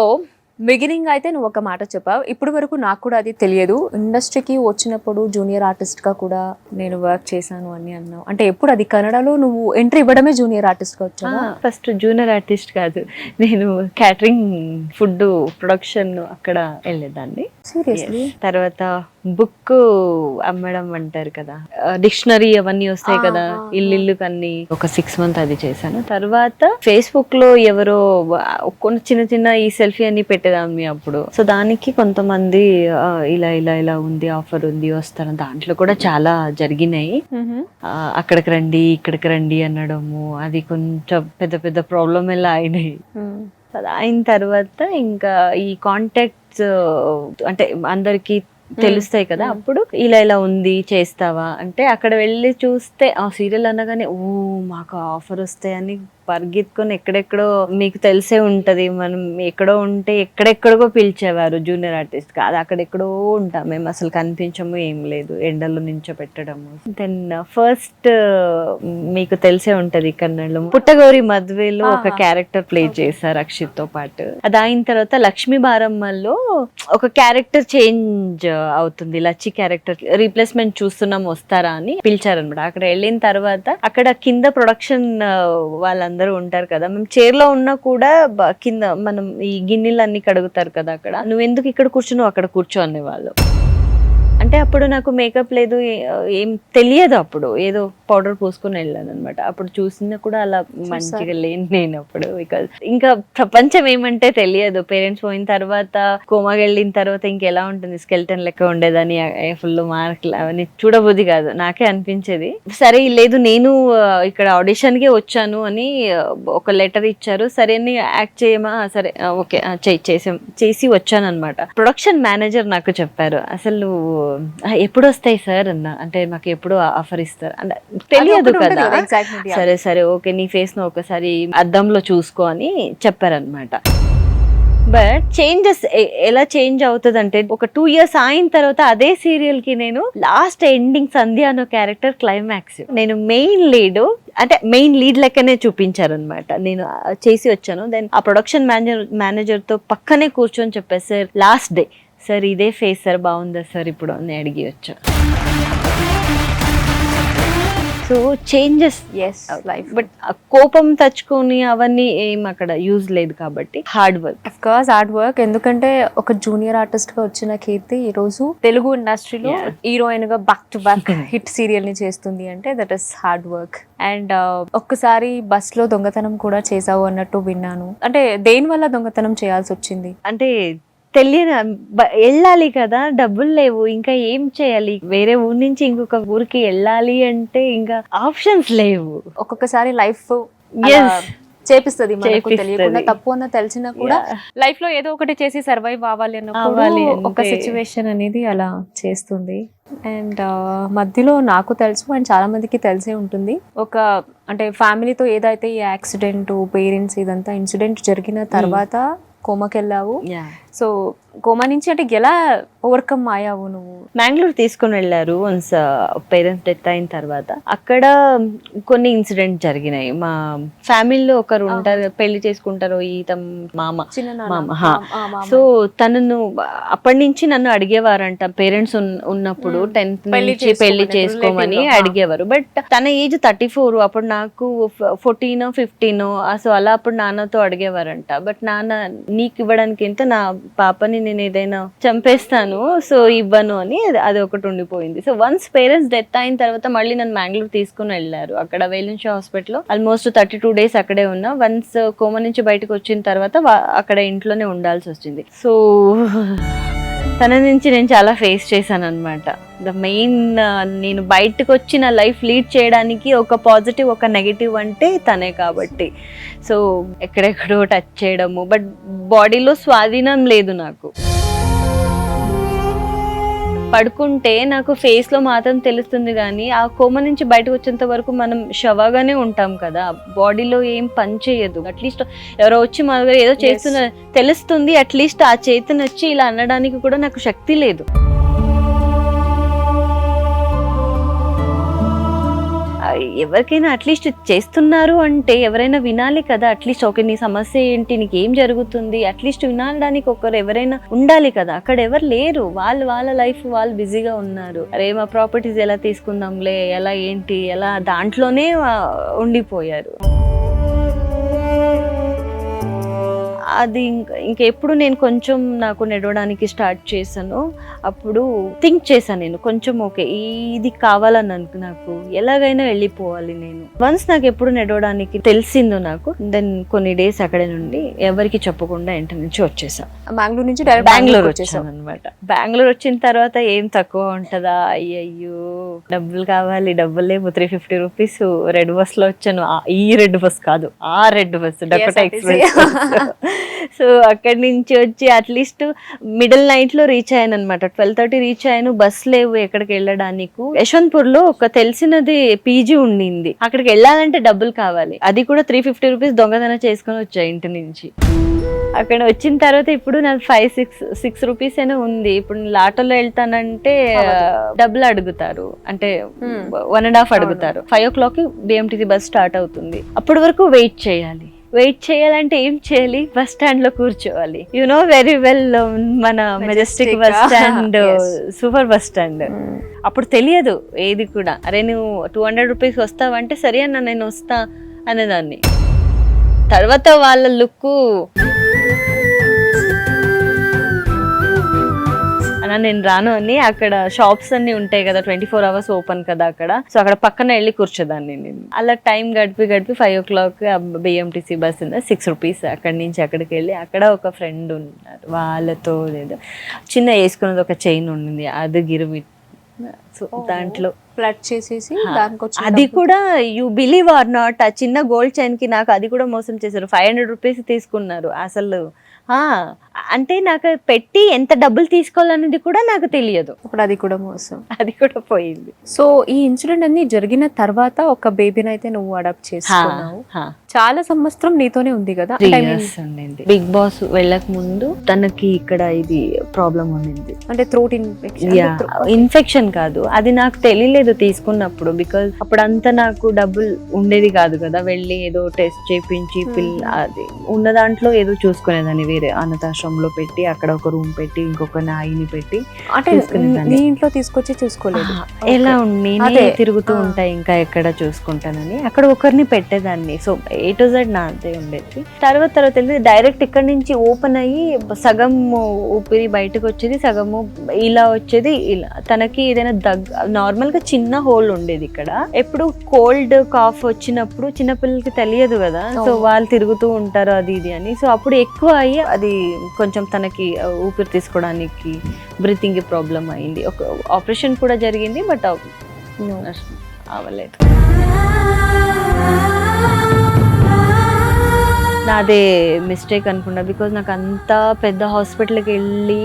[SPEAKER 1] beginning అయితే నువ్వు ఒక మాట చెప్పావు, ఇప్పుడు వరకు నాకు కూడా అది తెలియదు. ఇండస్ట్రీకి వచ్చినప్పుడు జూనియర్ ఆర్టిస్ట్గా కూడా నేను వర్క్ చేశాను అని అన్నావు. అంటే ఎప్పుడు అది కన్నడలో నువ్వు ఎంట్రీ ఇవ్వడమే జూనియర్ ఆర్టిస్ట్గా వచ్చావా?
[SPEAKER 2] ఫస్ట్ జూనియర్ ఆర్టిస్ట్ కాదు, నేను క్యాటరింగ్, ఫుడ్ ప్రొడక్షన్ అక్కడ వెళ్ళేదాన్ని.
[SPEAKER 1] సీరియస్లీ?
[SPEAKER 2] తర్వాత బుక్ అమ్మడం అంటారు కదా, డిక్షనరీ అవన్నీ వస్తాయి కదా ఇల్లు కన్నీ, ఒక 6 months అది చేశాను. తర్వాత ఫేస్బుక్ లో ఎవరో కొన్ని చిన్న చిన్న ఈ సెల్ఫీ అని పెట్టేదాన్ని అప్పుడు. సో దానికి కొంతమంది ఇలా ఇలా ఇలా ఉంది, ఆఫర్ ఉంది, వస్తాను. దాంట్లో కూడా చాలా జరిగినాయి. అక్కడికి రండి, ఇక్కడికి రండి అనడము, అది కొంచెం పెద్ద పెద్ద ప్రాబ్లం ఎలా అయినాయి. అయిన తర్వాత ఇంకా ఈ కాంటాక్ట్స్ అంటే అందరికి తెలుస్తాయి కదా, అప్పుడు ఇలా ఇలా ఉంది చేస్తావా అంటే అక్కడ వెళ్ళి చూస్తే ఆ సీరియల్ అనగానే ఓ మాకు ఆఫర్ వస్తాయని పరిగెత్తుకొని ఎక్కడెక్కడో, మీకు తెలిసే ఉంటది, మనం ఎక్కడో ఉంటే ఎక్కడెక్కడికో పిలిచేవారు జూనియర్ ఆర్టిస్ట్ కాదు, అక్కడెక్కడో ఉంటాం మేము, అసలు కనిపించము, ఏం లేదు, ఎండలో నుంచో పెట్టడము. దెన్ ఫస్ట్ మీకు తెలిసే ఉంటది కన్నడలో పుట్టగౌరి మద్వేలో ఒక క్యారెక్టర్ ప్లే చేశారు అక్షిత్ తో పాటు. అది అయిన తర్వాత లక్ష్మీ బారమ్మలో ఒక క్యారెక్టర్ చేంజ్ అవుతుంది, లచ్చి క్యారెక్టర్ రీప్లేస్మెంట్ చూస్తున్నాం వస్తారా అని పిలిచారనమాట. అక్కడ వెళ్ళిన తర్వాత అక్కడ కింద ప్రొడక్షన్ వాళ్ళందరూ ఉంటారు కదా, మేము చైర్లో ఉన్నా కూడా కింద మనం ఈ గిన్నెలు అన్ని కడుగుతారు కదా, అక్కడ నువ్వు ఎందుకు ఇక్కడ కూర్చున్నావు అక్కడ కూర్చో అనేవాళ్ళు. అంటే అప్పుడు నాకు మేకప్ లేదు, ఏం తెలియదు, అప్పుడు ఏదో పౌడర్ పూసుకొని వెళ్ళాను అనమాట. అప్పుడు చూసినా కూడా అలా మంచిగా లేను నేను అప్పుడు, బికాజ్ ఇంకా ప్రపంచం ఏమంటే తెలియదు. పేరెంట్స్ పోయిన తర్వాత, కోమాకి వెళ్ళిన తర్వాత ఇంకెలా ఉంటుంది, స్కెల్టన్ లెక్క ఉండేదని, ఫుల్ మార్కులు అవన్నీ చూడబుద్ధి కాదు, నాకే అనిపించేది. సరే లేదు నేను ఇక్కడ ఆడిషన్ కి వచ్చాను అని ఒక లెటర్ ఇచ్చారు, సరే అని యాక్ట్ చేయమా, సరే ఓకే చేసి వచ్చాను అనమాట. ప్రొడక్షన్ మేనేజర్ నాకు చెప్పారు, అసలు ఎప్పుడు వస్తాయి సార్ అన్న, అంటే మాకు ఎప్పుడు ఆఫర్ ఇస్తారు అంటే తెలియదు కదా. సరే సరే ఓకే నీ ఫేస్ ను ఒకసారి అద్దంలో చూసుకో అని చెప్పారనమాట. బట్ చేంజెస్ ఎలా చేంజ్ అవుతుంది అంటే, ఒక 2 years అయిన తర్వాత అదే సీరియల్ కి నేను లాస్ట్ ఎండింగ్ సంధ్య అనే క్యారెక్టర్ క్లైమాక్స్ నేను మెయిన్ లీడ్ లెక్కనే చూపించారనమాట. నేను చేసి వచ్చాను. దెన్ ఆ ప్రొడక్షన్ మేనేజర్ తో పక్కనే కూర్చొని చెప్పారు, సార్ లాస్ట్ డే సార్ ఇదే ఫేస్ సార్ బాగుందా సార్ ఇప్పుడు అని అడిగి వచ్చా. So changes is life, but కోపం తెచ్చుకొని అవన్నీ ఏం అక్కడ యూజ్ లేదు కాబట్టి hard work, of course hard work. ఎందుకంటే ఒక జూనియర్ ఆర్టిస్ట్ గా వచ్చిన కీర్తి ఈ రోజు తెలుగు ఇండస్ట్రీలో హీరోయిన్ గా back to back hit serial ని చేస్తుంది అంటే that is hard work. And ఒక్కసారి బస్ లో దొంగతనం కూడా చేసావు అన్నట్టు విన్నాను, అంటే దేని వల్ల దొంగతనం చేయాల్సి వచ్చింది? అంటే తెలియదు, వెళ్ళాలి కదా, డబ్బులు లేవు, ఇంకా ఏం చేయాలి, వేరే ఊరు నుంచి ఇంకొక ఊరికి వెళ్ళాలి అంటే ఇంకా ఆప్షన్స్ లేవు.
[SPEAKER 1] ఒక్కొక్కసారి లైఫ్ చేపిస్తుంది మనకు తెలియకుండా, తప్పు అన్న తెలిసినా కూడా లైఫ్ లో ఏదో ఒకటి చేసి సర్వైవ్ అవ్వాలి అన్నప్పుడు ఒక సిచ్యువేషన్ అనేది అలా చేస్తుంది. అండ్ మధ్యలో నాకు తెలుసు అండ్ చాలా మందికి తెలిసే ఉంటుంది, ఒక అంటే ఫ్యామిలీతో ఏదైతే ఈ యాక్సిడెంట్, పేరెంట్స్ ఇదంతా ఇన్సిడెంట్ జరిగిన తర్వాత కోమాకి వెళ్ళావు. సో కోమా నుంచి అంటే ఎలా ఓవర్కమ్ అయ్యావు నువ్వు?
[SPEAKER 2] మ్యాంగ్లూర్ తీసుకుని వెళ్ళారు వన్స్ పేరెంట్స్ డెత్ అయిన తర్వాత. అక్కడ కొన్ని ఇన్సిడెంట్ జరిగినాయి. మా ఫ్యామిలీలో ఒకరు ఉంటారు, పెళ్లి చేసుకుంటారు, ఈతం మామ. సో తనను అప్పటి నుంచి నన్ను అడిగేవారంట, పేరెంట్స్ ఉన్నప్పుడు 10th నుంచి పెళ్లి చేసుకోమని అడిగేవారు. బట్ తన ఏజ్ 34, అప్పుడు నాకు 14, 15. సో అలా అప్పుడు నాన్నతో అడిగేవారంట. బట్ నాన్న నీకు ఇవ్వడానికి ఎంత, నా పాపని నేను ఏదైనా చంపేస్తాను, సో ఇవ్వను అని అది ఒకటి ఉండిపోయింది. సో వన్స్ పేరెంట్స్ డెత్ అయిన తర్వాత మళ్ళీ నన్ను మ్యాంగ్లూర్ తీసుకుని వెళ్ళారు. అక్కడ వేలుంషా హాస్పిటల్లో ఆల్మోస్ట్ 32 days అక్కడే ఉన్నా. వన్స్ కోమా నుంచి బయటకు వచ్చిన తర్వాత అక్కడ ఇంట్లోనే ఉండాల్సి వచ్చింది. సో తన నుంచి నేను చాలా ఫేస్ చేశాను అనమాట. ద మెయిన్ నేను బయటకు వచ్చి నా లైఫ్ లీడ్ చేయడానికి ఒక పాజిటివ్, ఒక నెగిటివ్ అంటే తనే కాబట్టి. సో ఎక్కడెక్కడో టచ్ చేయడము, బట్ బాడీలో స్వాధీనం లేదు నాకు. పడుకుంటే నాకు ఫేస్ లో మాత్రం తెలుస్తుంది, కానీ ఆ కోమ నుంచి బయటకు వచ్చేంత వరకు మనం శవగానే ఉంటాం కదా, బాడీలో ఏం పని చేయదు. అట్లీస్ట్ ఎవరో వచ్చి మన దగ్గర ఏదో చేస్తున్నారు తెలుస్తుంది, అట్లీస్ట్ ఆ చేతిని వచ్చి ఇలా అనడానికి కూడా నాకు శక్తి లేదు. ఎవరికైనా అట్లీస్ట్ చేస్తున్నారు అంటే ఎవరైనా వినాలి కదా, అట్లీస్ట్ ఓకే నీ సమస్య ఏంటి, నీకు ఏం జరుగుతుంది, అట్లీస్ట్ వినడానికి ఒకరు ఎవరైనా ఉండాలి కదా. అక్కడ ఎవరు లేరు, వాళ్ళ లైఫ్ వాళ్ళు బిజీగా ఉన్నారు. అరే మా ప్రాపర్టీస్ ఎలా తీసుకుందాంలే, ఎలా ఏంటి, ఎలా దాంట్లోనే ఉండిపోయారు. అది ఇంకెప్పుడు నేను కొంచెం నాకు నడవడానికి స్టార్ట్ చేశాను, అప్పుడు థింక్ చేశాను నేను కొంచెం, ఓకే ఇది కావాలని నాకు ఎలాగైనా వెళ్ళిపోవాలి నేను. వన్స్ నాకు ఎప్పుడు నడవడానికి తెలిసిందో నాకు, దెన్ కొన్ని డేస్ అక్కడే నుండి ఎవరికి చెప్పకుండా ఇంటి నుంచి వచ్చేసాను.
[SPEAKER 1] మ్యాంగ్లూర్ నుంచి
[SPEAKER 2] బెంగళూరు వచ్చేసాను అనమాట. బెంగళూరు వచ్చిన తర్వాత ఏం తక్కువ ఉంటుందా, అయ్యయ్యో డబ్బులు కావాలి, డబ్బులు లేవు. 350 రూపీస్ రెడ్ బస్ లో వచ్చాను. ఈ రెడ్ బస్ కాదు, ఆ red bus, Dakota express. So అక్కడి నుంచి వచ్చి అట్లీస్ట్ మిడిల్ నైట్ లో రీచ్ అయ్యాను అనమాట. 12:30 రీచ్ అయ్యాను. బస్ లేవు ఎక్కడికి వెళ్ళడానికి. యశ్వంతపూర్ లో ఒక తెలిసినది పీజీ ఉండింది, అక్కడికి వెళ్ళాలంటే డబ్బులు కావాలి. అది కూడా 350 రూపీస్ దొంగతనం చేసుకొని వచ్చా ఇంటి నుంచి. అక్కడ వచ్చిన తర్వాత ఇప్పుడు నాకు 5-6 రూపీస్ అయినా ఉంది. ఇప్పుడు నేను ఆటోలో వెళ్తానంటే డబ్బులు అడుగుతారు, అంటే 1.5 అడుగుతారు. 5 o'clock BMTC బస్ స్టార్ట్ అవుతుంది. అప్పటి వరకు వెయిట్ చేయాలంటే ఏం చేయాలి, బస్ స్టాండ్ లో కూర్చోవాలి. యు నో వెరీ వెల్ మన Majestic bus stand, super bus stand. అప్పుడు తెలియదు ఏది కూడా. అరే నువ్వు 200 రూపీస్ వస్తావంటే సరే అన్న నేను వస్తా అనేదాన్ని. తర్వాత వాళ్ళ లుక్, అన్న నేను రాను అని, అక్కడ షాప్స్ అన్ని ఉంటాయి కదా, 24 hours ఓపెన్ కదా అక్కడ. సో అక్కడ పక్కన వెళ్ళి కూర్చోదాన్ని నేను. అలా టైం గడిపి 5 o'clock BMTC బస్ ఉంది, 6 రూపీస్. అక్కడి నుంచి అక్కడికి వెళ్ళి అక్కడ ఒక ఫ్రెండ్ ఉన్నారు, వాళ్ళతో ఏదో చిన్న వేసుకున్నది ఒక చైన్ ఉండింది, అది గిరిమి. సో దాంట్లో
[SPEAKER 1] ఫ్లడ్ చేసేసి
[SPEAKER 2] అది కూడా యూ బిలీవ్ ఆర్ నాట్, ఆ చిన్న గోల్డ్ చైన్ కి నాకు అది కూడా మోసం చేశారు. 500 రూపీస్ తీసుకున్నారు అసలు. అంటే నాకు పెట్టి ఎంత డబ్బులు తీసుకోవాలనేది కూడా నాకు తెలియదు.
[SPEAKER 1] ఇప్పుడు అది కూడా మోసం,
[SPEAKER 2] అది కూడా పోయింది.
[SPEAKER 1] సో ఈ ఇన్సిడెంట్ అన్ని జరిగిన తర్వాత ఒక బేబీని అయితే నువ్వు అడాప్ట్ చేసుకున్నావు. చాలా సంవత్సరం నీతోనే ఉంది కదా?
[SPEAKER 2] బిగ్ బాస్ వెళ్ళక ముందు తనకి ఇక్కడ ఇది ప్రాబ్లం ఉండింది,
[SPEAKER 1] అంటే థ్రోట్
[SPEAKER 2] ఇన్ఫెక్షన్ కాదు, అది నాకు తెలియలేదు తీసుకున్నప్పుడు. బికాజ్ అప్పుడంతా నాకు డబ్బులు ఉండేది కాదు కదా, వెళ్ళి ఏదో టెస్ట్ చేయించి అది ఉన్న దాంట్లో ఏదో చూసుకునేదాన్ని. వేరే అనాథాశ్రమంలో పెట్టి అక్కడ ఒక రూమ్ పెట్టి ఇంకొక నాయిని పెట్టి
[SPEAKER 1] అంటే నీ ఇంట్లో తీసుకొచ్చి చూసుకోలేదు.
[SPEAKER 2] ఎలా నేనే తిరుగుతూ ఉంటాయి, ఇంకా ఎక్కడ చూసుకుంటానని అక్కడ ఒకరిని పెట్టేదాన్ని. సో A to Z నాదే ఉండేది. తర్వాత తెలిసి డైరెక్ట్ ఇక్కడ నుంచి ఓపెన్ అయ్యి సగం ఊపిరి బయటకు వచ్చేది, సగము ఇలా వచ్చేది. ఇలా తనకి ఏదైనా నార్మల్ గా చిన్న చిన్న హోల్ ఉండేది ఇక్కడ. ఎప్పుడు కోల్డ్ కాఫ్ వచ్చినప్పుడు చిన్నపిల్లలకి తెలియదు కదా, సో వాళ్ళు తిరుగుతూ ఉంటారు అది ఇది అని. సో అప్పుడు ఎక్కువ అయ్యి అది కొంచెం తనకి ఊపిరి తీసుకోవడానికి బ్రీతింగ్ ప్రాబ్లం అయింది. ఒక ఆపరేషన్ కూడా జరిగింది, బట్ అవ్వలేదు. నాదే మిస్టేక్ అనుకున్నా, బికాజ్ నాకు అంత పెద్ద హాస్పిటల్కి వెళ్ళి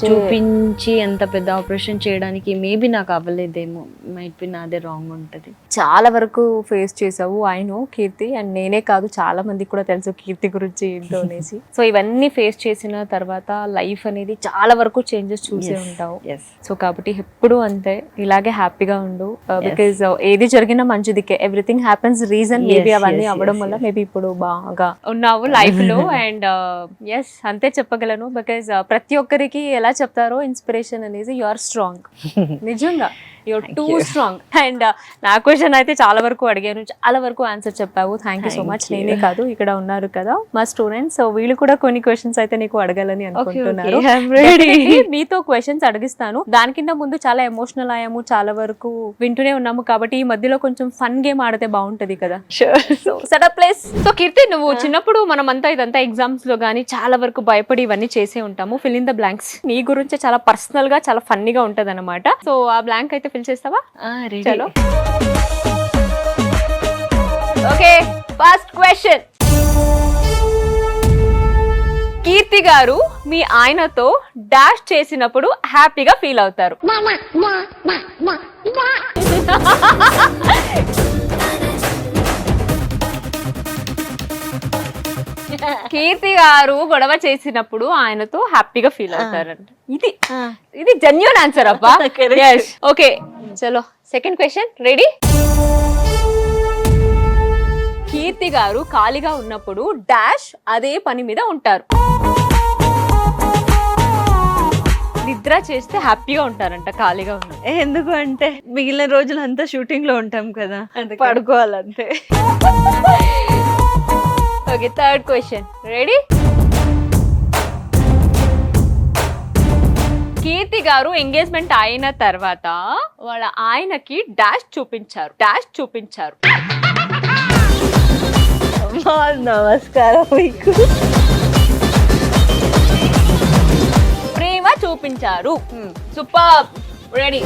[SPEAKER 2] చూపించి అంత పెద్ద ఆపరేషన్ చేయడానికి మేబీ నాకు అవ్వలేదేమో, మైట్ బి నాదే రాంగ్ ఉంటుంది.
[SPEAKER 1] చాలా వరకు ఫేస్ చేసావు ఐ నో కీర్తి, అండ్ నేనే కాదు చాలా మందికి కూడా తెలుసు కీర్తి గురించి ఏంటో అనేసి. సో ఇవన్నీ ఫేస్ చేసిన తర్వాత లైఫ్ అనేది చాలా వరకు చేంజెస్ చూసే ఉంటావు. సో కాబట్టి ఎప్పుడు అంతే ఇలాగే హ్యాపీగా ఉండు, బికాజ్ ఏది జరిగినా మంచిదికే, ఎవ్రీథింగ్ హ్యాపెన్స్ రీజన్. మేబీ అవన్నీ అవ్వడం వల్ల మేబీ ఇప్పుడు బాగా ఉన్నావు లైఫ్ లో. అండ్ ఎస్ అంతే చెప్పగలను, బికాజ్ ప్రతి ఒక్కరికి ఎలా చెప్తారో ఇన్స్పిరేషన్ అనేది యు ఆర్ స్ట్రాంగ్. నిజంగా యూర్ టూ స్ట్రాంగ్. అండ్ నా క్వశ్చన్ అయితే చాలా వరకు అడిగాను, చాలా వరకు ఆన్సర్ చెప్పావు. Thank you so much. నేనే కాదు ఇక్కడ ఉన్నారు కదా మా స్టూడెంట్స్, సో వీళ్ళు కూడా కొన్ని క్వశ్చన్స్ అయితే నీకు అడగాలని అనుకుంటున్నారు. మీతో క్వశ్చన్స్ అడిగిస్తాను. దానికింత ముందు చాలా ఎమోషనల్ అయ్యాము, చాలా వరకు వింటూనే ఉన్నాము, కాబట్టి ఈ మధ్యలో కొంచెం ఫన్ గేమ్ ఆడితే బాగుంటది కదా. So setup place. సో కీర్తి, నువ్వు చిన్నప్పుడు మనమంతా ఇదంతా ఎగ్జామ్స్ లో గానీ చాలా వరకు భయపడి ఇవన్నీ చేసే ఉంటాము. Fill in the blanks. నీ గురించి చాలా పర్సనల్ గా చాలా ఫన్నీగా ఉంటది అనమాట. సో ఆ బ్లాంక్ అయితే ఫిల్ చేస్తావా? చలో. Okay, first question. కీర్తి గారు మీ ఆయనతో డాష్ చేసినప్పుడు హ్యాపీగా ఫీల్ అవుతారు. కీర్తి గారు గొడవ చేసినప్పుడు ఆయనతో హ్యాపీగా ఫీల్ అవుతారంట. ఇది జెన్యూన్ ఆన్సర్ అబ్బా. ఓకే చలో, సెకండ్ క్వశ్చన్. రెడీ? కీర్తి గారు ఖాళీగా ఉన్నప్పుడు డాష్ అదే పని మీద ఉంటారు. నిద్ర చేస్తే హ్యాపీగా ఉంటారంట ఖాళీగా ఉన్న.
[SPEAKER 2] ఎందుకు అంటే మిగిలిన రోజులంతా షూటింగ్ లో ఉంటాం కదా, పడుకోవాలంటే.
[SPEAKER 1] Okay, third question. Ready? Keerthi గారు ఎంగేజ్మెంట్ అయిన తర్వాత వాళ్ళ ఆయనకి డాష్ చూపించారు.
[SPEAKER 2] నమస్కారం మీకు.
[SPEAKER 1] ప్రేమ చూపించారు. సూపర్. రెడీ?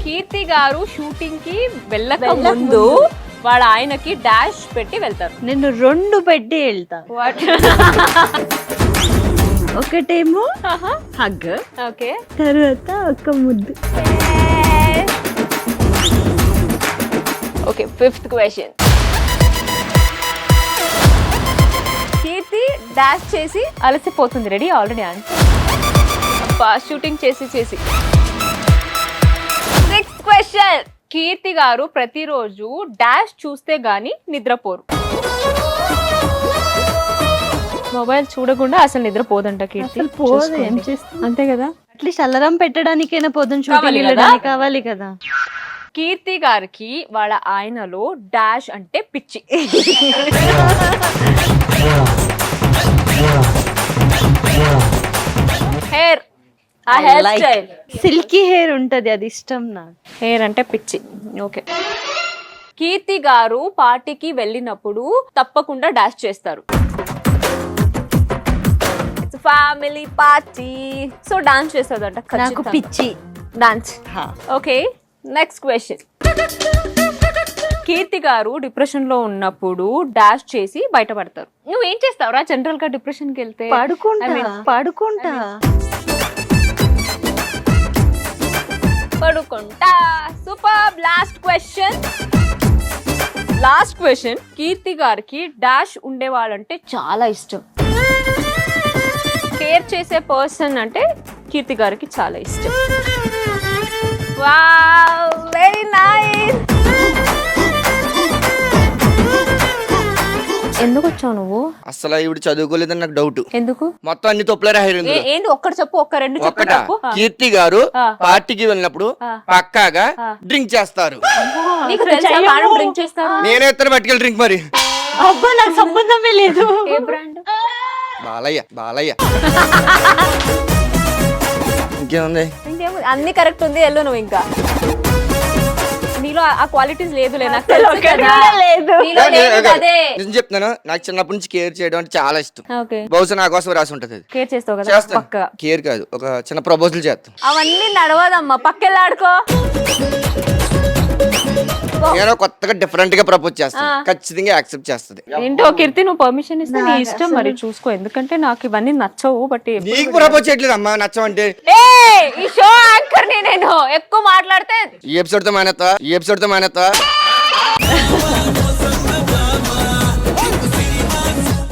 [SPEAKER 1] కీర్తి గారు షూటింగ్ కి వెళ్ళక ముందు వాళ్ళ ఆయనకి డాష్ పెట్టి వెళ్తారు.
[SPEAKER 2] నేను 2 పెట్టి వెళ్తా. ఒకటేమో హగ్,
[SPEAKER 1] ఓకే,
[SPEAKER 2] తర్వాత ఒక ముద్దు.
[SPEAKER 1] Okay, fifth question. Keerthi dash చేసి అలసిపోతుంది. రెడీ? Already answer. షూటింగ్ చేసి. Sixth question. కీర్తి గారు ప్రతిరోజు డాష్ చూస్తే గానీ నిద్రపోరు. మొబైల్ చూడకుండా అసలు నిద్రపోదంట కీర్తి. అంతే కదా,
[SPEAKER 2] అట్లీస్ట్ అల్లారం పెట్టడానికైనా పొద్దున షూటింగ్ కావాలి కదా.
[SPEAKER 1] కీర్తి గారికి వాళ్ళ ఆయనలో డాష్ అంటే పిచ్చి. హెయిర్, ఆ హెయిర్ స్టైల్,
[SPEAKER 2] సిల్కీ హెయిర్ ఉంటది, అది ఇష్టం నాకు.
[SPEAKER 1] హెయిర్ అంటే పిచ్చి. ఓకే. కీర్తి గారు పార్టీకి వెళ్ళినప్పుడు తప్పకుండా డాష్ చేస్తారు. ఫ్యామిలీ పార్టీ, సో డాన్స్ చేస్తుందంట.
[SPEAKER 2] నాకు పిచ్చి
[SPEAKER 1] dance. Okay, next question. Keerthi గారు డిప్రెషన్ లో ఉన్నప్పుడు డాష్ చేసి బయటపడతారు. నువ్వేం చేస్తావురా జనరల్ గా డిప్రెషన్ కి వెళ్తే? పడుకుంటా. సూపర్. Last question. కీర్తి గారికి డాష్ ఉండేవాళ్ళంటే చాలా ఇష్టం. కేర్ చేసే పర్సన్ అంటే కీర్తి గారికి చాలా ఇష్టం. Wow, very nice. ఎందుకు వచ్చావు నువ్వు?
[SPEAKER 4] అసలు ఇవి చదువుకోలేదని నాకు డౌట్.
[SPEAKER 1] ఎందుకు?
[SPEAKER 4] మొత్తం అన్ని తప్పులే.
[SPEAKER 1] ఏంటి ఒక్కటి చెప్పు, ఒక్క రెండు చెప్పు.
[SPEAKER 4] కీర్తి గారు పార్టీకి వెళ్ళినప్పుడు పక్కాగా డ్రింక్ చేస్తారు.
[SPEAKER 1] నీకు తెలుసా మేడం డ్రింక్ చేస్తారు?
[SPEAKER 4] నేనే ఎత్తాను పట్టుకెళ్ళి డ్రింక్. మరి
[SPEAKER 2] అబ్బా, నాకు సంబంధమే లేదు.
[SPEAKER 1] ఏ బ్రాండ్?
[SPEAKER 4] బాలయ్య. ఇంకేముంది?
[SPEAKER 1] అన్ని కరెక్ట్ ఉంది. వెళ్ళు నువ్వు ఇంకా. నీలో ఆ క్వాలిటీస్ లేదులే నాకు
[SPEAKER 2] అసలు
[SPEAKER 1] తెలుసు
[SPEAKER 2] ఒకటి
[SPEAKER 1] కదా.
[SPEAKER 2] కూడా లేదు.
[SPEAKER 1] నీలో లేదు అదే.
[SPEAKER 4] నేను చెప్తున్నాను, నాకు చిన్నప్పటి నుంచి కేర్ చేయడం అంటే చాలా ఇష్టం.
[SPEAKER 1] ఓకే,
[SPEAKER 4] బహుశా నా కోసం రాసి ఉంటది అది.
[SPEAKER 1] కేర్ చేస్తావు కదా
[SPEAKER 4] చేస్తాను.
[SPEAKER 1] పక్క.
[SPEAKER 4] కేర్ కాదు, ఒక చిన్న ప్రపోజల్ చేస్తాను.
[SPEAKER 1] అవన్నీ నడవదమ్మా, పక్కెళ్ళాడుకో.
[SPEAKER 4] నేను కొత్తగా డిఫరెంట్ గా ప్రపోజ్ చేస్తాను, ఖచ్చితంగా యాక్సెప్ట్ చేస్తుంది.
[SPEAKER 1] ఏంటో కీర్తి, నువ్వు పర్మిషన్ ఇస్తే నీ ఇష్టం మరి, చూసుకో. ఎందుకంటే నాకు ఇవన్నీ నచ్చవు. బట్
[SPEAKER 4] నీకు ప్రపోజ్ చేయట్లేదు అమ్మా, నచ్చమంటే.
[SPEAKER 1] ఈ షో యాంకర్ ని నేను, ఎక్కువ మాట్లాడితే
[SPEAKER 4] ఈ ఎపిసోడ్ తో మానేస్తా, ఈ ఎపిసోడ్ తో మానేస్తా.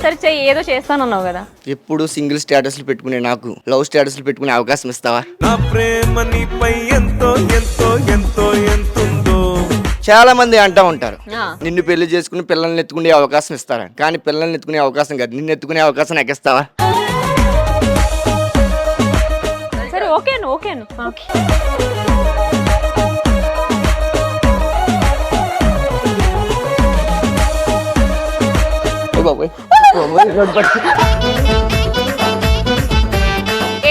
[SPEAKER 1] సరే చెయ్యి, ఏదో చేస్తానన్నావు కదా.
[SPEAKER 4] ఎప్పుడు సింగిల్ స్టేటస్లు పెట్టుకునే నాకు లవ్ స్టేటస్లు పెట్టుకునే అవకాశం ఇస్తావా?
[SPEAKER 5] నా ప్రేమ నీపై ఎంతో ఎంతో ఎంతో ఎంతుందో.
[SPEAKER 4] చాలా మంది అంటా ఉంటారు,
[SPEAKER 1] ఆ.
[SPEAKER 4] నిన్ను పెళ్లి చేసుకుని పిల్లల్ని ఎత్తుకునే అవకాశం ఇస్తారని. కానీ పిల్లల్ని ఎత్తుకునే అవకాశం కాదు, నిన్ను ఎత్తుకునే అవకాశం నాకు ఇస్తావా?
[SPEAKER 1] సరే ఓకేను, ఓకేను.
[SPEAKER 4] ఓ బాబోయ్.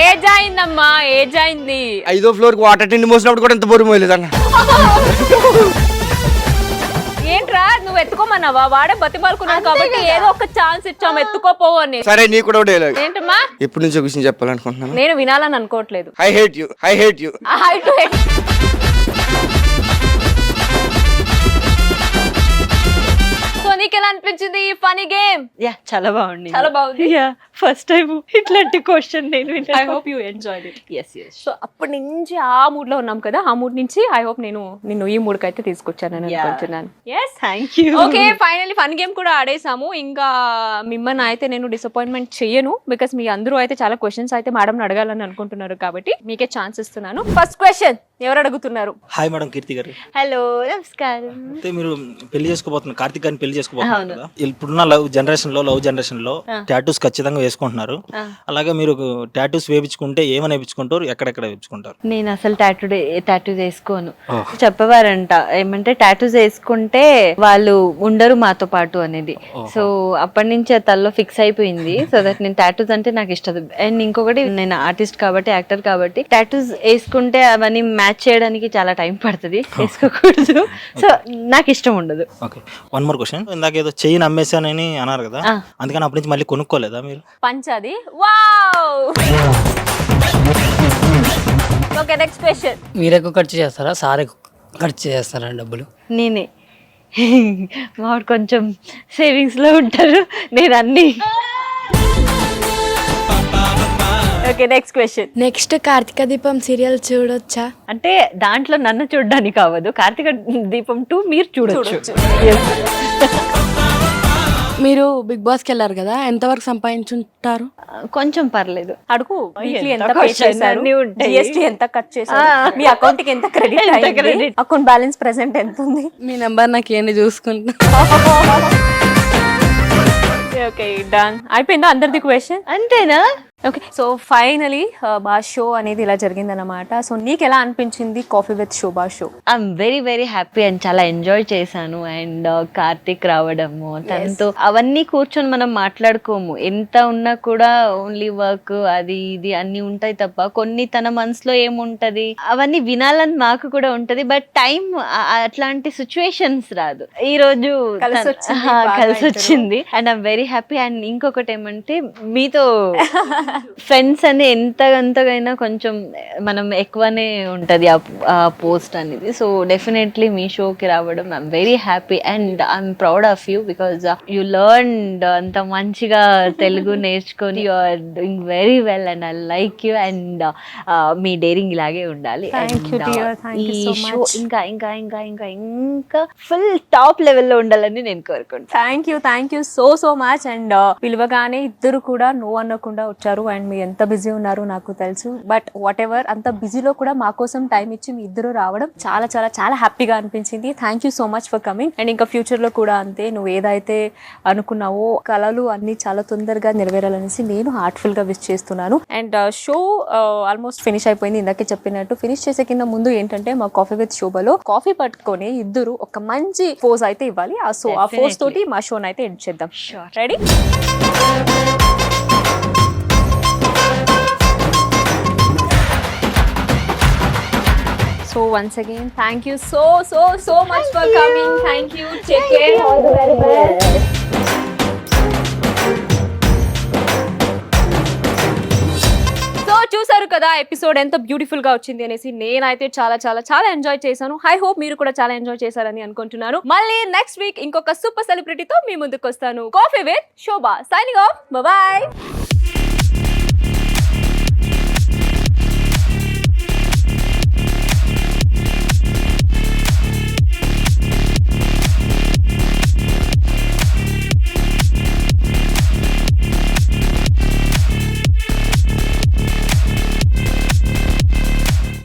[SPEAKER 1] ఏజ్ అయిందమ్మా, ఏజ్ అయింది.
[SPEAKER 4] 5వ ఫ్లోర్ కి వాటర్ టిండి మోసినప్పుడు కూడా ఇంత బొరు మోయలేదు అన్న.
[SPEAKER 1] ఏంట్రా నువ్వు ఎత్తుకోమన్నావా? వాడే బతిమాలుకున్నాడు కాబట్టి ఏదో ఒక ఛాన్స్ ఇచ్చాము, ఎత్తుకోపోవు అని.
[SPEAKER 4] సరే, నీ కూడా డైలాగ్.
[SPEAKER 1] ఏంటమ్మా?
[SPEAKER 4] ఎప్పటి నుంచి ఒక విషయం చెప్పాలనుకుంటున్నాను.
[SPEAKER 1] నేను వినాలని అనుకోవట్లేదు.
[SPEAKER 4] I hate you, I hate you.
[SPEAKER 1] So నీకెలా అనిపించింది ఈ ఫనీ గేమ్?
[SPEAKER 2] యా, చాలా బాగుంది.
[SPEAKER 1] చాలా బాగుంది.
[SPEAKER 2] యా, ఫస్ట్ టైం ఇట్లాంటి క్వశ్చన్ నేను
[SPEAKER 1] I hope you enjoyed it.
[SPEAKER 2] Yes yes.
[SPEAKER 1] So అప్పటి నుంచి ఆ మూడ్ లో ఉన్నాం కదా, ఆ మూడ్ నుంచి ఐ హోప్ నేను నిన్ను ఈ మూడ్ కి అయితే తీసుకొచ్చానని అనుకుంటున్నాను. Yes,
[SPEAKER 2] thank you.
[SPEAKER 1] Okay, finally fun game కూడా ఆడేసాము. ఇంకా మిమ్మల్ని అయితే నేను డిసప్పాయింట్మెంట్ చెయ్యను, బికాస్ మీ అందరూ అయితే చాలా క్వశ్చన్స్ అయితే మేడం అడగాలని అనుకుంటున్నారు కాబట్టి మీకే ఛాన్స్ ఇస్తున్నాను. ఫస్ట్ క్వశ్చన్ ఎవరు అడుగుతున్నారు?
[SPEAKER 6] హాయ్ మేడం, కీర్తి గారు.
[SPEAKER 2] హలో, నమస్కారం.
[SPEAKER 6] అయితే మీరు పెళ్లి చేసుకోబోతున్నారు, కార్తిక్ గారిని పెళ్లి చేసుకోబోతున్నారు కదా. ఇప్పుడున్న లవ్ జనరేషన్ లో టాటూస్ ఖచ్చితంగా వేసుకుంటున్నారు. అలాగే మీరు టాటూస్ వేయించుకుంటే ఏమని వేయించుకుంటారు, ఎక్కడెక్కడ వేయించుకుంటారు?
[SPEAKER 2] నేను అసలు టాటూ వేసుకోను. చెప్పేవారంట ఏమంటే టాటూస్ వేసుకుంటే వాళ్ళు ఉండరు మాతో పాటు అనేది. సో అప్పటి నుంచి ఆ తల్లో ఫిక్స్ అయిపోయింది. సో దట్ నేను టాటూస్ అంటే నాకు ఇష్టం. అండ్ ఇంకొకటి, నేను ఆర్టిస్ట్ కాబట్టి, యాక్టర్ కాబట్టి, టాటూస్ వేసుకుంటే అవన్నీ మ్యాచ్ చేయడానికి చాలా టైం పడుతుంది, వేసుకోకూడదు. సో నాకు ఇష్టం ఉండదు.
[SPEAKER 6] Okay, one more question. ఇందాక ఏదో చెయ్యి నమ్మేశానని అన్నారు కదా, అందుకని అప్పటి నుంచి మళ్ళీ కొనుక్కోలేదా మీరు?
[SPEAKER 1] పంచది. వావ్. Okay, next question.
[SPEAKER 7] మీరు ఎక్కువ ఖర్చు చేస్తారా, సార్ ఎక్కువ ఖర్చు చేస్తారా డబ్బులు?
[SPEAKER 2] నేనే. మావాడు కొంచెం సేవింగ్స్ లో ఉంటారు, నేను అన్ని.
[SPEAKER 1] Okay, next question.
[SPEAKER 8] Next Karthika Deepam serial చూడొచ్చా?
[SPEAKER 2] అంటే దాంట్లో నన్ను చూడడానికి అవ్వదు, కార్తీక దీపం 2 మీరు చూడొచ్చు.
[SPEAKER 8] మీరు బిగ్ బాస్ కి వెళ్ళారు కదా, ఎంతవరకు సంపాదించుంటారు?
[SPEAKER 2] కొంచెం పర్లేదు.
[SPEAKER 1] అడుగు. వీక్లీ ఎంత
[SPEAKER 2] ఎంత
[SPEAKER 1] పే
[SPEAKER 2] question
[SPEAKER 1] చేశారు,
[SPEAKER 2] అన్నీ ఉంటాయి.
[SPEAKER 1] GST ఎంత కట్ చేశారు, మీ అకౌంట్ కి ఎంత క్రెడిట్
[SPEAKER 2] ఎంత
[SPEAKER 1] అయింది,
[SPEAKER 2] credit.
[SPEAKER 1] అకౌంట్ బ్యాలెన్స్ ప్రెసెంట్ ఎంత ఉంది?
[SPEAKER 8] మీ నెంబర్ నాకు ఏంటి చూసుకుంటా.
[SPEAKER 1] Okay, done. అయిపోయిందా అందరిది క్వశ్చన్?
[SPEAKER 2] అంతేనా?
[SPEAKER 1] ఓకే, సో ఫైనలీ బా షో అనేది ఇలా జరిగిందన్నమాట. సో నీకు ఎలా అనిపించింది coffee with Shobha show?
[SPEAKER 2] I'm very very happy and చాలా ఎంజాయ్ చేశాను. అండ్ కార్తిక్ రావడము, తనతో అవన్నీ కూర్చొని మనం మాట్లాడుకోము. ఎంత ఉన్నా కూడా ఓన్లీ వర్క్ అది ఇది అన్ని ఉంటాయి తప్ప కొన్ని తన మనసులో ఏముంటది అవన్నీ వినాలని మాకు కూడా ఉంటది. బట్ టైం అట్లాంటి సిచ్యువేషన్స్ రాదు. ఈ రోజు కలిసి వచ్చింది and I'm very happy. And ఇంకొకటి ఏమంటే, మీతో ఫ్రెండ్స్ అని ఎంతగైనా కొంచెం మనం ఎక్కువనే ఉంటది ఆ పోస్ట్ అనేది. సో డెఫినెట్లీ మీ షోకి రావడం I'm very happy and I'm proud of you because you learn అంత మంచిగా తెలుగు నేర్చుకొని you are doing very well and I like you. And మీ డేరింగ్ ఇలాగే ఉండాలి. ఈ షో ఇంకా ఇంకా ఇంకా ఇంకా ఇంకా ఫుల్ టాప్ లెవెల్లో ఉండాలని నేను కోరుకుంటాను.
[SPEAKER 1] Thank you so much. And పిలవగానే ఇద్దరు కూడా నో అనకుండా వచ్చారు. అండ్ మీరు ఎంత బిజీ ఉన్నారు నాకు తెలుసు, బట్ వాట్ ఎవర్, అంత బిజీలో కూడా మా కోసం టైం ఇచ్చి మీ ఇద్దరు రావడం చాలా చాలా చాలా హ్యాపీగా అనిపించింది. Thank you so much for coming. And ఇంకా ఫ్యూచర్ లో కూడా అంతే, నువ్వు ఏదైతే అనుకున్నావో కళలు అన్ని చాలా తొందరగా నెరవేరాలనేసి నేను హార్ట్ఫుల్ గా విష్ చేస్తున్నాను. అండ్ షో ఆల్మోస్ట్ ఫినిష్ అయిపోయింది. ఇందాకే చెప్పినట్టు ఫినిష్ చేసే కింద ముందు ఏంటంటే, మా కాఫీ విత్ శోభలో కాఫీ పట్టుకొని ఇద్దరు ఒక మంచి పోజ్ అయితే ఇవ్వాలి. ఆ పోజ్ తోటి మా షోని అయితే ఎండ్ చేద్దాం. Ready? So so once again thank you so much for coming. Thank you. Take care. All the very best. చూసారు కదా ఎపిసోడ్ ఎంత బ్యూటిఫుల్ గా వచ్చింది అనేసి. నేనైతే చాలా ఎంజాయ్ చేశాను. ఐ హోప్ మీరు కూడా చాలా ఎంజాయ్ చేశారని అనుకుంటున్నాను. మళ్ళీ నెక్స్ట్ వీక్ ఇంకొక సూపర్ సెలబ్రిటీతో మీ ముందుకు వస్తాను. Coffee with Shobha signing off. By.